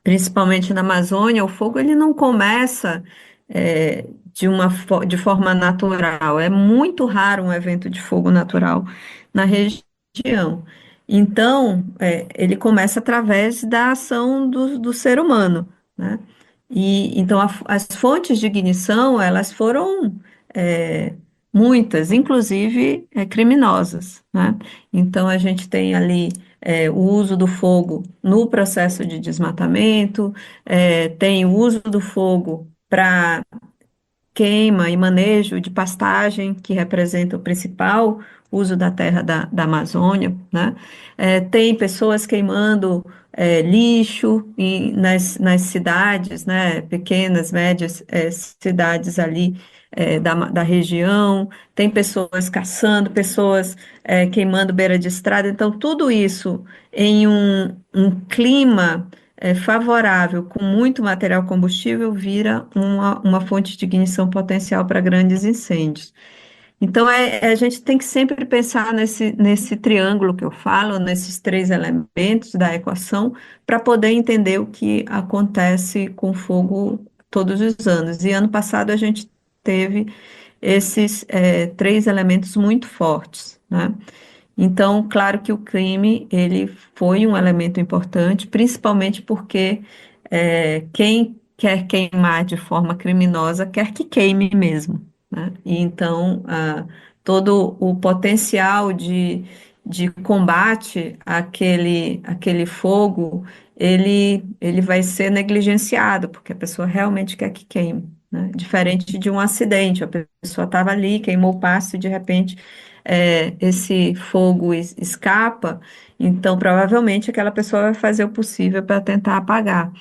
[SPEAKER 16] principalmente na Amazônia, o fogo ele não começa de forma natural. É muito raro um evento de fogo natural na região. Então, ele começa através da ação do ser humano, né? E então as fontes de ignição elas foram muitas, inclusive criminosas, né? Então a gente tem ali o uso do fogo no processo de desmatamento, tem o uso do fogo para queima e manejo de pastagem, que representa o principal uso da terra da Amazônia, né? Tem pessoas queimando lixo nas cidades, né? Pequenas, médias cidades ali da região, tem pessoas caçando, pessoas queimando beira de estrada, então tudo isso em um clima favorável, com muito material combustível, vira uma fonte de ignição potencial para grandes incêndios. Então, a gente tem que sempre pensar nesse triângulo que eu falo, nesses três elementos da equação, para poder entender o que acontece com fogo todos os anos. E ano passado a gente teve esses três elementos muito fortes, né? Então, claro que o crime, ele foi um elemento importante, principalmente porque quem quer queimar de forma criminosa quer que queime mesmo, né? E então, todo o potencial de combate àquele fogo, ele vai ser negligenciado, porque a pessoa realmente quer que queime, né? Diferente de um acidente, a pessoa estava ali, queimou o pasto e de repente esse fogo escapa, então provavelmente aquela pessoa vai fazer o possível para tentar apagar.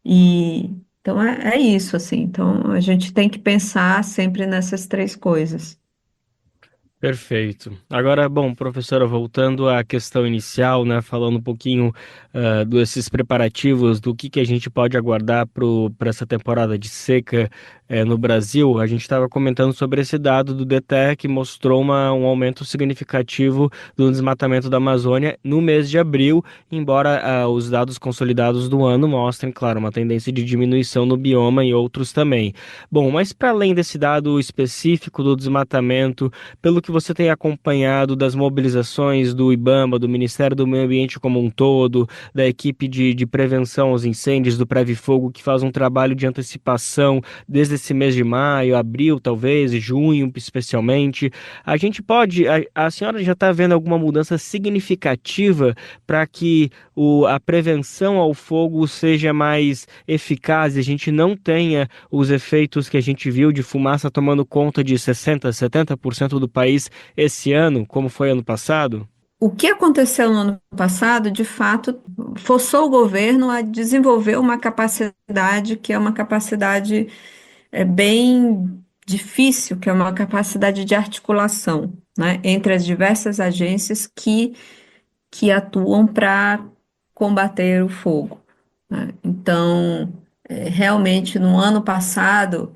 [SPEAKER 16] Então é isso, assim. Então a gente tem que pensar sempre nessas três coisas.
[SPEAKER 15] Perfeito. Agora, bom, professora, voltando à questão inicial, né, falando um pouquinho desses preparativos, do que a gente pode aguardar para essa temporada de seca no Brasil, a gente estava comentando sobre esse dado do DTE que mostrou um aumento significativo do desmatamento da Amazônia no mês de abril, embora os dados consolidados do ano mostrem, claro, uma tendência de diminuição no bioma e outros também. Bom, mas para além desse dado específico do desmatamento, pelo que você tem acompanhado das mobilizações do IBAMA, do Ministério do Meio Ambiente como um todo, da equipe de prevenção aos incêndios, do Previfogo, que faz um trabalho de antecipação desde esse mês de maio, abril talvez, junho especialmente, a senhora já está vendo alguma mudança significativa para que a prevenção ao fogo seja mais eficaz e a gente não tenha os efeitos que a gente viu de fumaça tomando conta de 60%, 70% do país esse ano, como foi ano passado?
[SPEAKER 16] o que aconteceu no ano passado, de fato, forçou o governo a desenvolver uma capacidade que é uma capacidade bem difícil, que é uma capacidade de articulação, né, entre as diversas agências que atuam para combater o fogo, né? Então, realmente, no ano passado,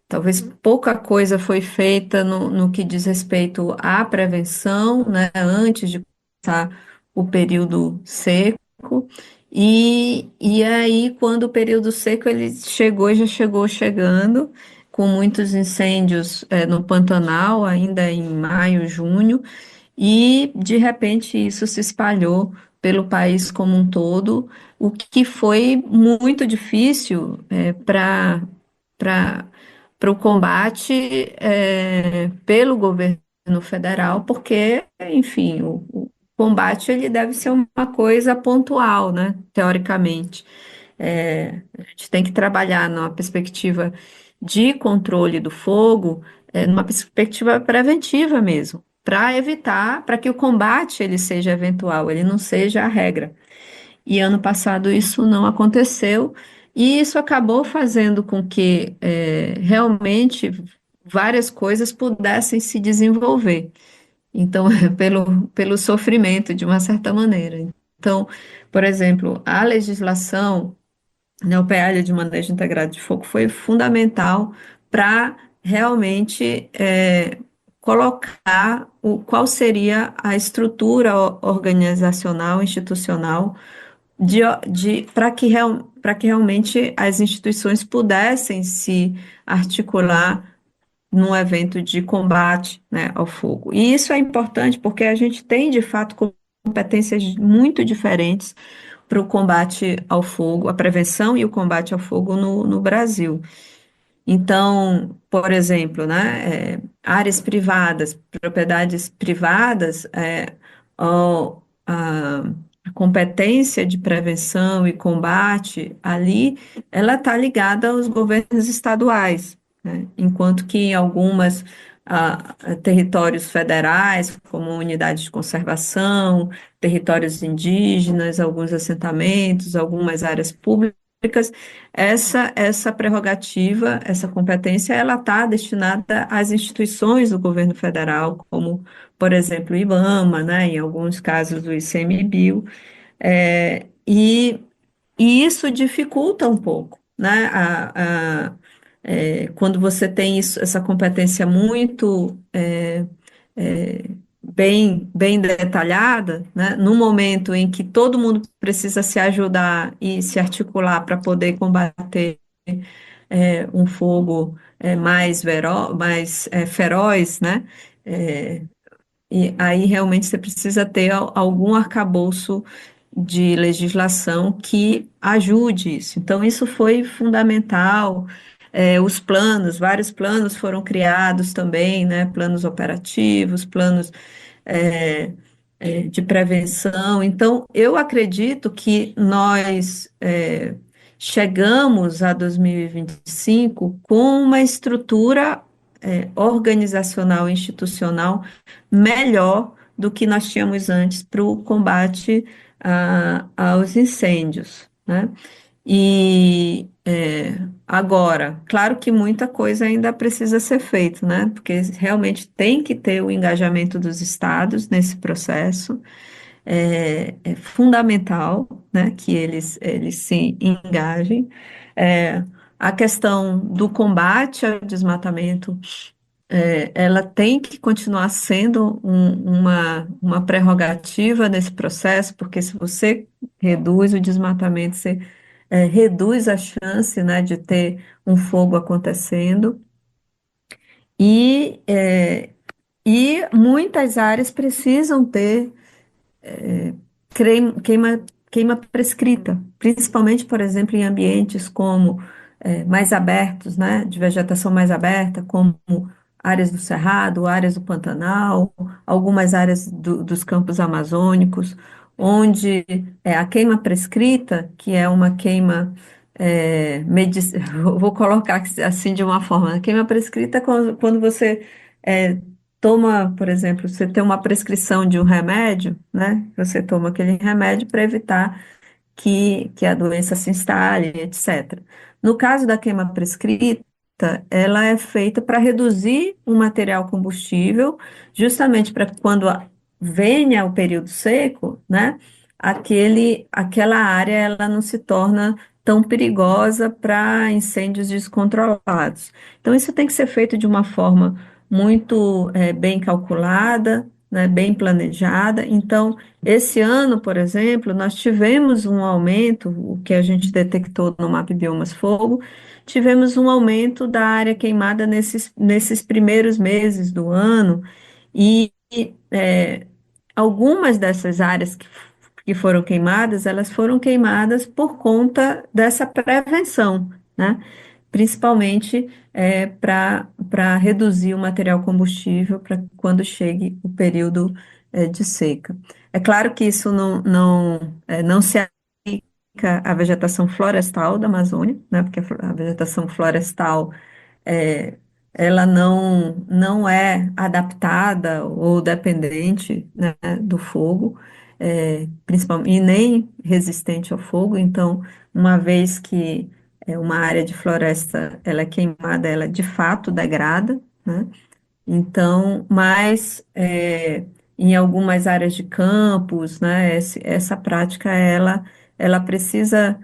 [SPEAKER 16] talvez pouca coisa foi feita no que diz respeito à prevenção, né, antes de começar o período seco, e aí, quando o período seco ele chegou, já chegou chegando, com muitos incêndios no Pantanal, ainda em maio, junho, e de repente isso se espalhou pelo país como um todo, o que foi muito difícil para o combate pelo governo federal, porque, enfim, o combate ele deve ser uma coisa pontual, né, teoricamente. A gente tem que trabalhar numa perspectiva de controle do fogo, numa perspectiva preventiva mesmo, para evitar, para que o combate ele seja eventual, ele não seja a regra. E ano passado isso não aconteceu, e isso acabou fazendo com que realmente várias coisas pudessem se desenvolver. Então, pelo sofrimento, de uma certa maneira. Então, por exemplo, a legislação, né, o PL de manejo integrado de fogo foi fundamental para realmente colocar qual seria a estrutura organizacional, institucional, para que realmente as instituições pudessem se articular num evento de combate, né, ao fogo. E isso é importante porque a gente tem, de fato, competências muito diferentes para o combate ao fogo, a prevenção e o combate ao fogo no Brasil. Então, por exemplo, né, áreas privadas, propriedades privadas, a competência de prevenção e combate ali, ela está ligada aos governos estaduais, né, enquanto que em algumas territórios federais, como unidades de conservação, territórios indígenas, alguns assentamentos, algumas áreas públicas, essa prerrogativa, essa competência, ela está destinada às instituições do governo federal, como, por exemplo, o IBAMA, né, em alguns casos o ICMBio, e isso dificulta um pouco, né, quando você tem essa competência muito bem detalhada, né, no momento em que todo mundo precisa se ajudar e se articular para poder combater um fogo mais feroz, né, e aí realmente você precisa ter algum arcabouço de legislação que ajude isso. Então, isso foi fundamental. Os planos, vários planos foram criados também, né? Planos operativos, planos de prevenção. Então, eu acredito que nós chegamos a 2025 com uma estrutura organizacional e institucional melhor do que nós tínhamos antes para o combate aos incêndios, né? E agora, claro que muita coisa ainda precisa ser feita, né? Porque realmente tem que ter o engajamento dos estados nesse processo. É fundamental, né, que eles se engajem. A questão do combate ao desmatamento, ela tem que continuar sendo uma prerrogativa nesse processo, porque se você reduz o desmatamento, você reduz a chance, né, de ter um fogo acontecendo. E muitas áreas precisam ter queima prescrita, principalmente, por exemplo, em ambientes como mais abertos, né, de vegetação mais aberta, como áreas do Cerrado, áreas do Pantanal, algumas áreas dos campos amazônicos, onde a queima prescrita, que é uma queima, vou colocar assim de uma forma, a queima prescrita quando você toma, por exemplo, você tem uma prescrição de um remédio, né? Você toma aquele remédio para evitar que a doença se instale, etc. No caso da queima prescrita, ela é feita para reduzir o material combustível, justamente para quando venha o período seco, né? Aquela área ela não se torna tão perigosa para incêndios descontrolados. Então, isso tem que ser feito de uma forma muito bem calculada, né, bem planejada. Então, esse ano, por exemplo, nós tivemos um aumento, o que a gente detectou no MAP Biomas Fogo, tivemos um aumento da área queimada nesses primeiros meses do ano, e algumas dessas áreas que foram queimadas, elas foram queimadas por conta dessa prevenção, né? Principalmente para reduzir o material combustível para quando chegue o período de seca. É claro que isso não se aplica à vegetação florestal da Amazônia, né? Porque a vegetação florestal é, ela não é adaptada ou dependente, né, do fogo, principalmente, e nem resistente ao fogo. Então, uma vez que uma área de floresta ela é queimada, ela de fato degrada, né? Então, mas em algumas áreas de campos, né, essa prática ela precisa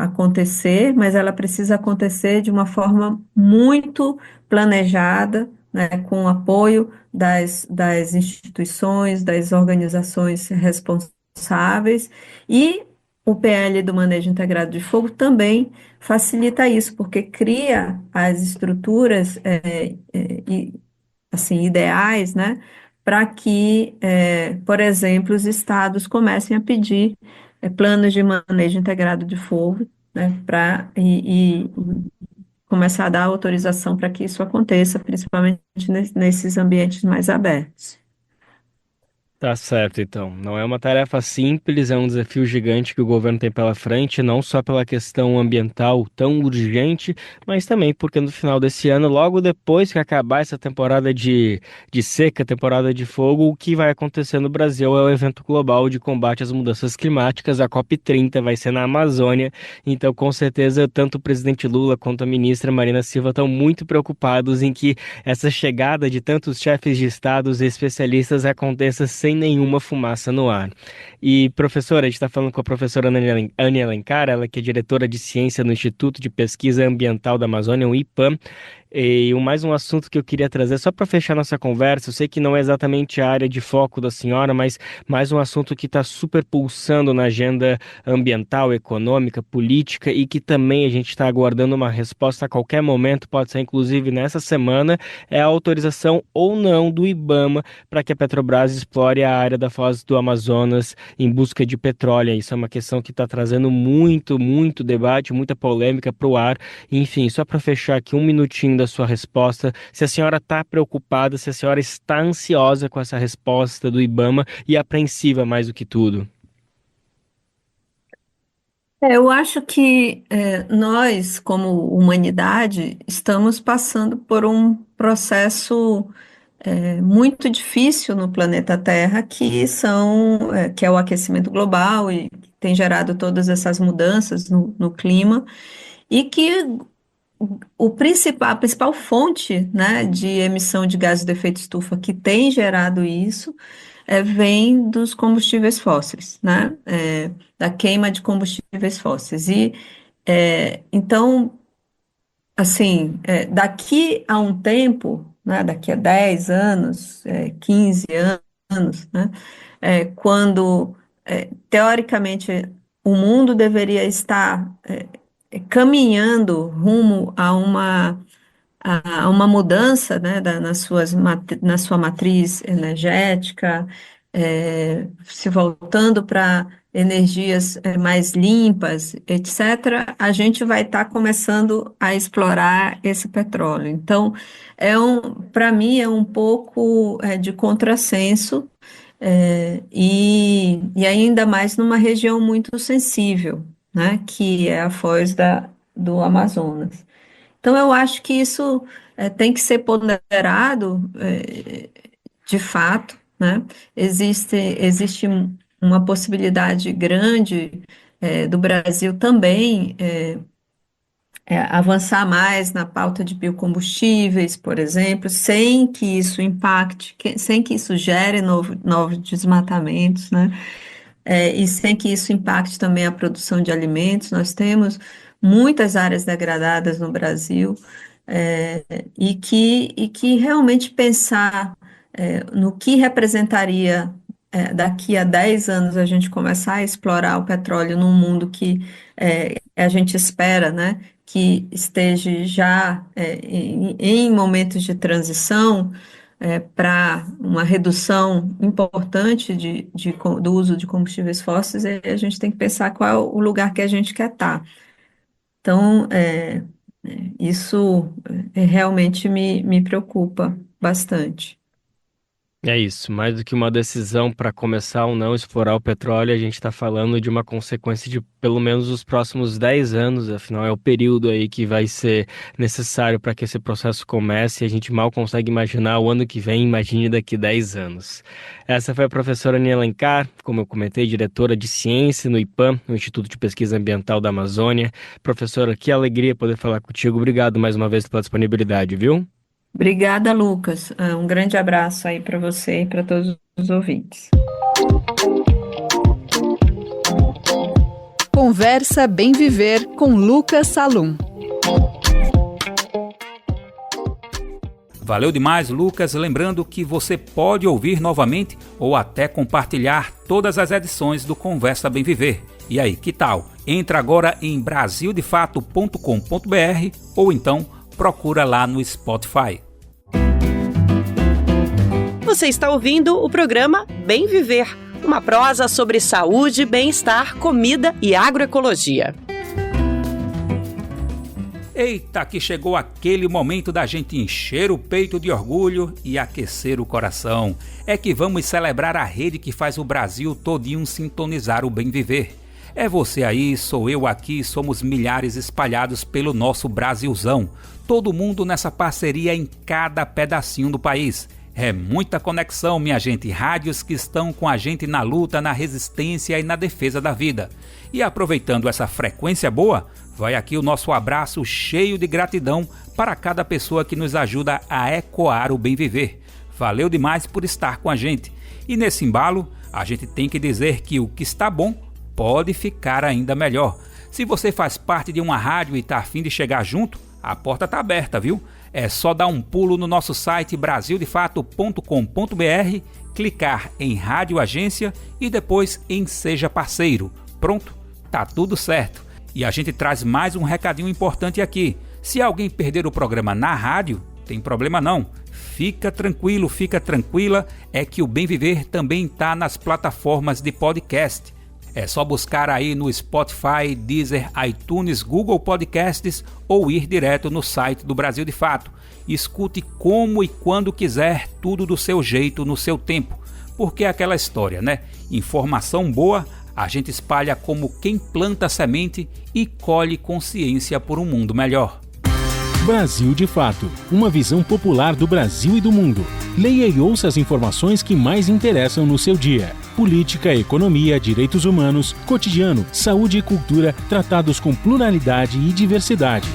[SPEAKER 16] acontecer, mas ela precisa acontecer de uma forma muito planejada, né, com o apoio das instituições, das organizações responsáveis, e o PL do Manejo Integrado de Fogo também facilita isso, porque cria as estruturas assim, ideais, né, para que, por exemplo, os estados comecem a pedir planos de manejo integrado de fogo, né, e começar a dar autorização para que isso aconteça, principalmente nesses ambientes mais abertos.
[SPEAKER 15] Tá certo, então. Não é uma tarefa simples, é um desafio gigante que o governo tem pela frente, não só pela questão ambiental tão urgente, mas também porque no final desse ano, logo depois que acabar essa temporada de seca, temporada de fogo, o que vai acontecer no Brasil é o evento global de combate às mudanças climáticas, a COP30, vai ser na Amazônia. Então, com certeza, tanto o presidente Lula quanto a ministra Marina Silva estão muito preocupados em que essa chegada de tantos chefes de estados e especialistas aconteça sem nenhuma fumaça no ar. E, professora, a gente está falando com a professora Anne Alencar, ela que é diretora de ciência no Instituto de Pesquisa Ambiental da Amazônia, o IPAM. E mais um assunto que eu queria trazer, só para fechar nossa conversa, eu sei que não é exatamente a área de foco da senhora, mas mais um assunto que está super pulsando na agenda ambiental, econômica, política, e que também a gente está aguardando uma resposta a qualquer momento, pode ser inclusive nessa semana, é a autorização ou não do IBAMA para que a Petrobras explore a área da Foz do Amazonas em busca de petróleo. Isso é uma questão que está trazendo muito, muito debate, muita polêmica para o ar. Enfim, só para fechar aqui um minutinho da sua resposta, se a senhora está preocupada, se a senhora está ansiosa com essa resposta do IBAMA e apreensiva mais do que tudo.
[SPEAKER 16] Eu acho que nós, como humanidade, estamos passando por um processo muito difícil no planeta Terra, que é o aquecimento global e que tem gerado todas essas mudanças no clima, e que a principal fonte, né, de emissão de gases de efeito estufa que tem gerado isso vem dos combustíveis fósseis, né, da queima de combustíveis fósseis. E então, assim, daqui a um tempo, né, daqui a 10 anos, 15 anos, né, quando, teoricamente, o mundo deveria estar caminhando rumo a uma mudança, né, na sua matriz energética, se voltando para energias mais limpas, etc., a gente vai estar começando a explorar esse petróleo. Então, para mim, é um pouco de contrassenso, e ainda mais numa região muito sensível, né, que é a Foz do Amazonas. Então, eu acho que isso tem que ser ponderado de fato, né? Existe uma possibilidade grande do Brasil também avançar mais na pauta de biocombustíveis, por exemplo, sem que isso impacte, sem que isso gere novos desmatamentos, né? E sem que isso impacte também a produção de alimentos. Nós temos muitas áreas degradadas no Brasil, e que realmente pensar no que representaria daqui a 10 anos a gente começar a explorar o petróleo num mundo que a gente espera, né, que esteja já em momentos de transição para uma redução importante do uso de combustíveis fósseis, a gente tem que pensar qual é o lugar que a gente quer estar. Então, isso realmente me preocupa bastante.
[SPEAKER 15] É isso, mais do que uma decisão para começar ou não explorar o petróleo, a gente está falando de uma consequência de pelo menos os próximos 10 anos, afinal é o período aí que vai ser necessário para que esse processo comece e a gente mal consegue imaginar o ano que vem, imagine daqui 10 anos. Essa foi a professora Aninha Alencar, como eu comentei, diretora de ciência no IPAM, no Instituto de Pesquisa Ambiental da Amazônia. Professora, que alegria poder falar contigo, obrigado mais uma vez pela disponibilidade, viu?
[SPEAKER 16] Obrigada, Lucas. Um grande abraço aí para você e para todos os ouvintes.
[SPEAKER 1] Conversa Bem Viver com Lucas Salum.
[SPEAKER 2] Valeu demais, Lucas. Lembrando que você pode ouvir novamente ou até compartilhar todas as edições do Conversa Bem Viver. E aí, que tal? Entra agora em brasildefato.com.br ou então procura lá no Spotify.
[SPEAKER 3] Você está ouvindo o programa Bem Viver, uma prosa sobre saúde, bem-estar, comida e agroecologia.
[SPEAKER 2] Eita, que chegou aquele momento da gente encher o peito de orgulho e aquecer o coração. É que vamos celebrar a rede que faz o Brasil todinho sintonizar o Bem Viver. É você aí, sou eu aqui, somos milhares espalhados pelo nosso Brasilzão. Todo mundo nessa parceria em cada pedacinho do país. É muita conexão, minha gente, rádios que estão com a gente na luta, na resistência e na defesa da vida. E aproveitando essa frequência boa, vai aqui o nosso abraço cheio de gratidão para cada pessoa que nos ajuda a ecoar o bem viver. Valeu demais por estar com a gente. E nesse embalo, a gente tem que dizer que o que está bom pode ficar ainda melhor. Se você faz parte de uma rádio e está a fim de chegar junto, a porta está aberta, viu? É só dar um pulo no nosso site brasildefato.com.br, clicar em Rádio Agência e depois em Seja Parceiro. Pronto, tá tudo certo. E a gente traz mais um recadinho importante aqui. Se alguém perder o programa na rádio, tem problema não. Fica tranquilo, fica tranquila, é que o Bem Viver também está nas plataformas de podcast. É só buscar aí no Spotify, Deezer, iTunes, Google Podcasts ou ir direto no site do Brasil de Fato. Escute como e quando quiser, tudo do seu jeito, no seu tempo. Porque é aquela história, né? Informação boa a gente espalha como quem planta semente e colhe consciência por um mundo melhor.
[SPEAKER 17] Brasil de Fato, uma visão popular do Brasil e do mundo. Leia e ouça as informações que mais interessam no seu dia. Política, economia, direitos humanos, cotidiano, saúde e cultura tratados com pluralidade e diversidade.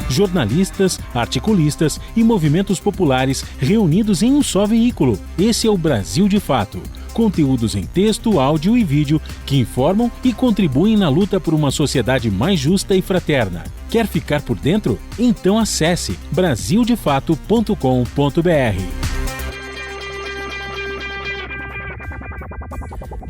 [SPEAKER 17] Jornalistas, articulistas e movimentos populares reunidos em um só veículo. Esse é o Brasil de Fato. Conteúdos em texto, áudio e vídeo que informam e contribuem na luta por uma sociedade mais justa e fraterna. Quer ficar por dentro? Então acesse brasildefato.com.br.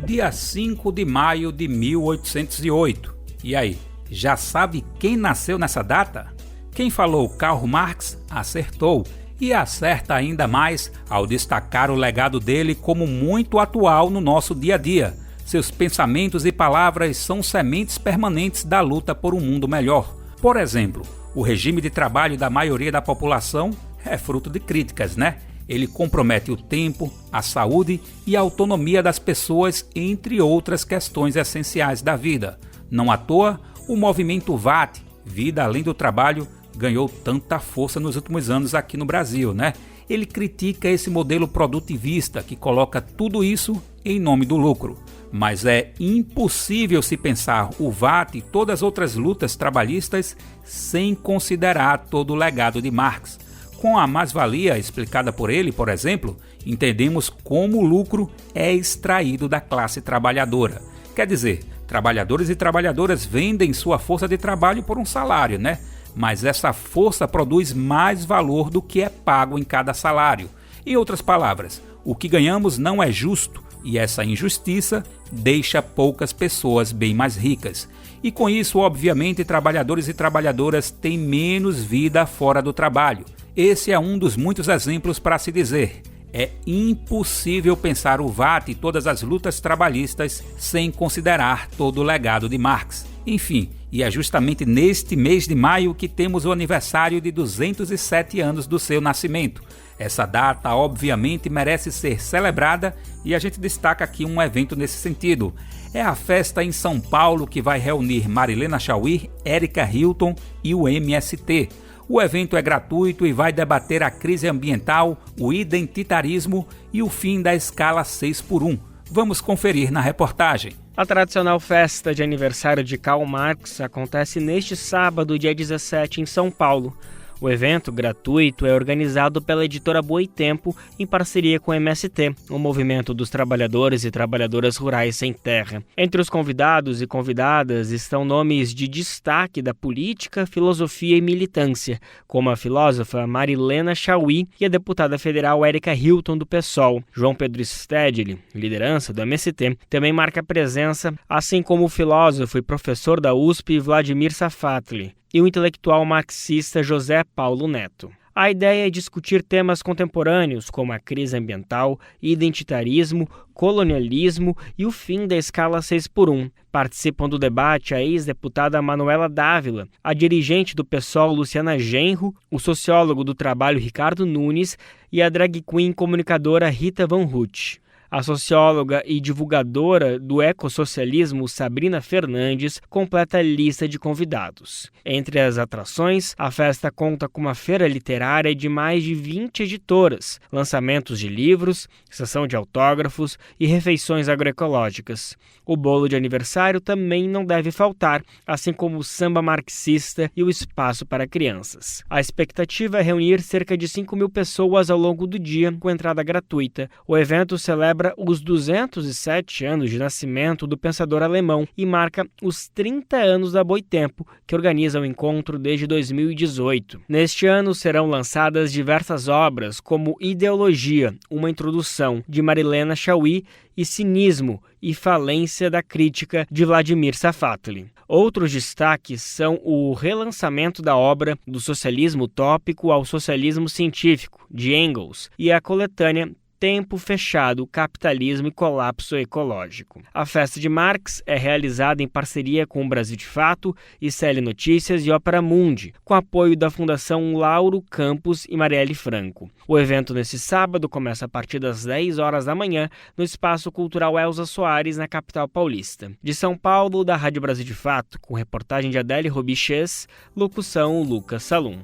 [SPEAKER 2] Dia 5 de maio de 1808. E aí, já sabe quem nasceu nessa data? Quem falou Karl Marx acertou. E acerta ainda mais ao destacar o legado dele como muito atual no nosso dia a dia. Seus pensamentos e palavras são sementes permanentes da luta por um mundo melhor. Por exemplo, o regime de trabalho da maioria da população é fruto de críticas, né? Ele compromete o tempo, a saúde e a autonomia das pessoas, entre outras questões essenciais da vida. Não à toa, o movimento VAT, Vida Além do Trabalho, ganhou tanta força nos últimos anos aqui no Brasil, né? Ele critica esse modelo produtivista que coloca tudo isso em nome do lucro. Mas é impossível se pensar o VAT e todas as outras lutas trabalhistas sem considerar todo o legado de Marx. Com a mais-valia explicada por ele, por exemplo, entendemos como o lucro é extraído da classe trabalhadora. Quer dizer, trabalhadores e trabalhadoras vendem sua força de trabalho por um salário, né? Mas essa força produz mais valor do que é pago em cada salário. Em outras palavras, o que ganhamos não é justo e essa injustiça deixa poucas pessoas bem mais ricas. E com isso, obviamente, trabalhadores e trabalhadoras têm menos vida fora do trabalho. Esse é um dos muitos exemplos para se dizer: é impossível pensar o VAT e todas as lutas trabalhistas sem considerar todo o legado de Marx. Enfim, e é justamente neste mês de maio que temos o aniversário de 207 anos do seu nascimento. Essa data, obviamente, merece ser celebrada e a gente destaca aqui um evento nesse sentido. É a festa em São Paulo que vai reunir Marilena Chauí, Érica Hilton e o MST. O evento é gratuito e vai debater a crise ambiental, o identitarismo e o fim da escala 6x1. Vamos conferir na reportagem.
[SPEAKER 15] A tradicional festa de aniversário de Karl Marx acontece neste sábado, dia 17, em São Paulo. O evento, gratuito, é organizado pela editora Boitempo em parceria com o MST, o Movimento dos Trabalhadores e Trabalhadoras Rurais Sem Terra. Entre os convidados e convidadas estão nomes de destaque da política, filosofia e militância, como a filósofa Marilena Chauí e a deputada federal Érica Hilton do PSOL. João Pedro Stedley, liderança do MST, também marca presença, assim como o filósofo e professor da USP Vladimir Safatli e o intelectual marxista José Paulo Neto. A ideia é discutir temas contemporâneos como a crise ambiental, identitarismo, colonialismo e o fim da escala 6x1. Participam do debate a ex-deputada Manuela Dávila, a dirigente do PSOL Luciana Genro, o sociólogo do trabalho Ricardo Nunes e a drag queen comunicadora Rita Van Hout. A socióloga e divulgadora do ecossocialismo Sabrina Fernandes completa a lista de convidados. Entre as atrações, a festa conta com uma feira literária de mais de 20 editoras, lançamentos de livros, sessão de autógrafos e refeições agroecológicas. O bolo de aniversário também não deve faltar, assim como o samba marxista e o espaço para crianças. A expectativa é reunir cerca de 5.000 pessoas ao longo do dia, com entrada gratuita. O evento celebra os 207 anos de nascimento do pensador alemão e marca os 30 anos da Boitempo, que organiza o encontro desde 2018. Neste ano serão lançadas diversas obras, como Ideologia, uma introdução, de Marilena Chauí, e Cinismo e Falência da Crítica, de Vladimir Safatli. Outros destaques são o relançamento da obra Do Socialismo Utópico ao Socialismo Científico, de Engels, e a coletânea Tempo Fechado, Capitalismo e Colapso Ecológico. A festa de Marx é realizada em parceria com o Brasil de Fato, ICL Notícias e Ópera Mundi, com apoio da Fundação Lauro Campos e Marielle Franco. O evento nesse sábado começa a partir das 10 horas da manhã no Espaço Cultural Elza Soares, na capital paulista. De São Paulo, da Rádio Brasil de Fato, com reportagem de Adélie Robiches, locução Lucas Salum.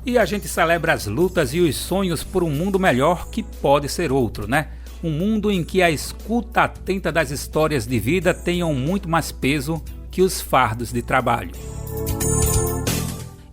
[SPEAKER 2] E a gente celebra as lutas e os sonhos por um mundo melhor que pode ser outro, né? Um mundo em que a escuta atenta das histórias de vida tenham muito mais peso que os fardos de trabalho.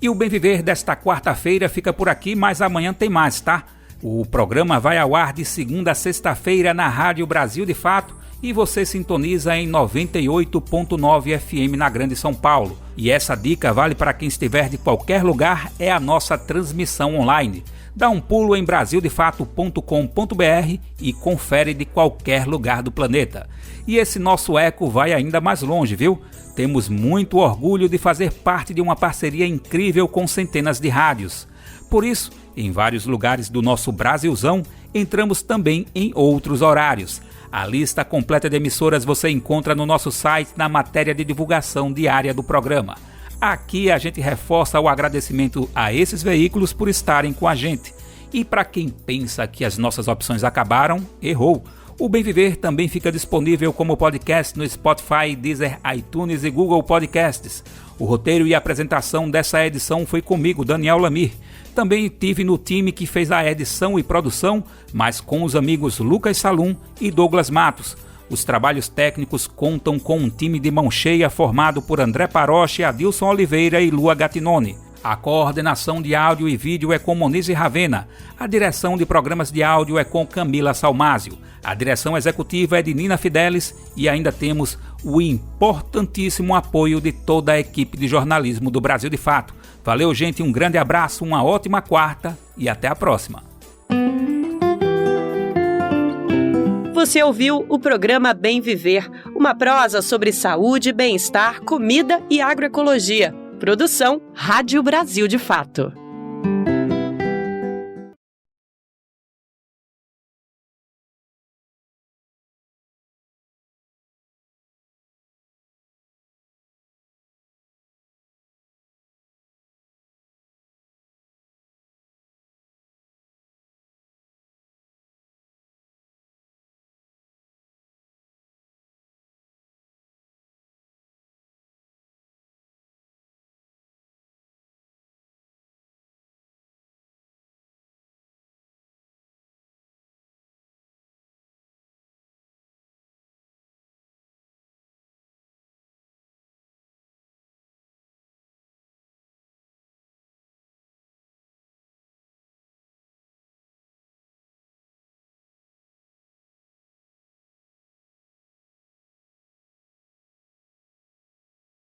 [SPEAKER 2] E o Bem Viver desta quarta-feira fica por aqui, mas amanhã tem mais, tá? O programa vai ao ar de segunda a sexta-feira na Rádio Brasil de Fato e você sintoniza em 98.9 FM na Grande São Paulo. E essa dica vale para quem estiver de qualquer lugar, é a nossa transmissão online. Dá um pulo em brasildefato.com.br e confere de qualquer lugar do planeta. E esse nosso eco vai ainda mais longe, viu? Temos muito orgulho de fazer parte de uma parceria incrível com centenas de rádios. Por isso, em vários lugares do nosso Brasilzão, entramos também em outros horários. A lista completa de emissoras você encontra no nosso site na matéria de divulgação diária do programa. Aqui a gente reforça o agradecimento a esses veículos por estarem com a gente. E para quem pensa que as nossas opções acabaram, errou. O Bem Viver também fica disponível como podcast no Spotify, Deezer, iTunes e Google Podcasts. O roteiro e a apresentação dessa edição foi comigo, Daniel Lamir. Também tive no time que fez a edição e produção, mas com os amigos Lucas Salum e Douglas Matos. Os trabalhos técnicos contam com um time de mão cheia formado por André Paroche, Adilson Oliveira e Lua Gattinone. A coordenação de áudio e vídeo é com Monize Ravena. A direção de programas de áudio é com Camila Salmásio. A direção executiva é de Nina Fidelis e ainda temos o importantíssimo apoio de toda a equipe de jornalismo do Brasil de Fato. Valeu, gente, um grande abraço, uma ótima quarta e até a próxima.
[SPEAKER 3] Você ouviu o programa Bem Viver, uma prosa sobre saúde, bem-estar, comida e agroecologia. Produção Rádio Brasil de Fato.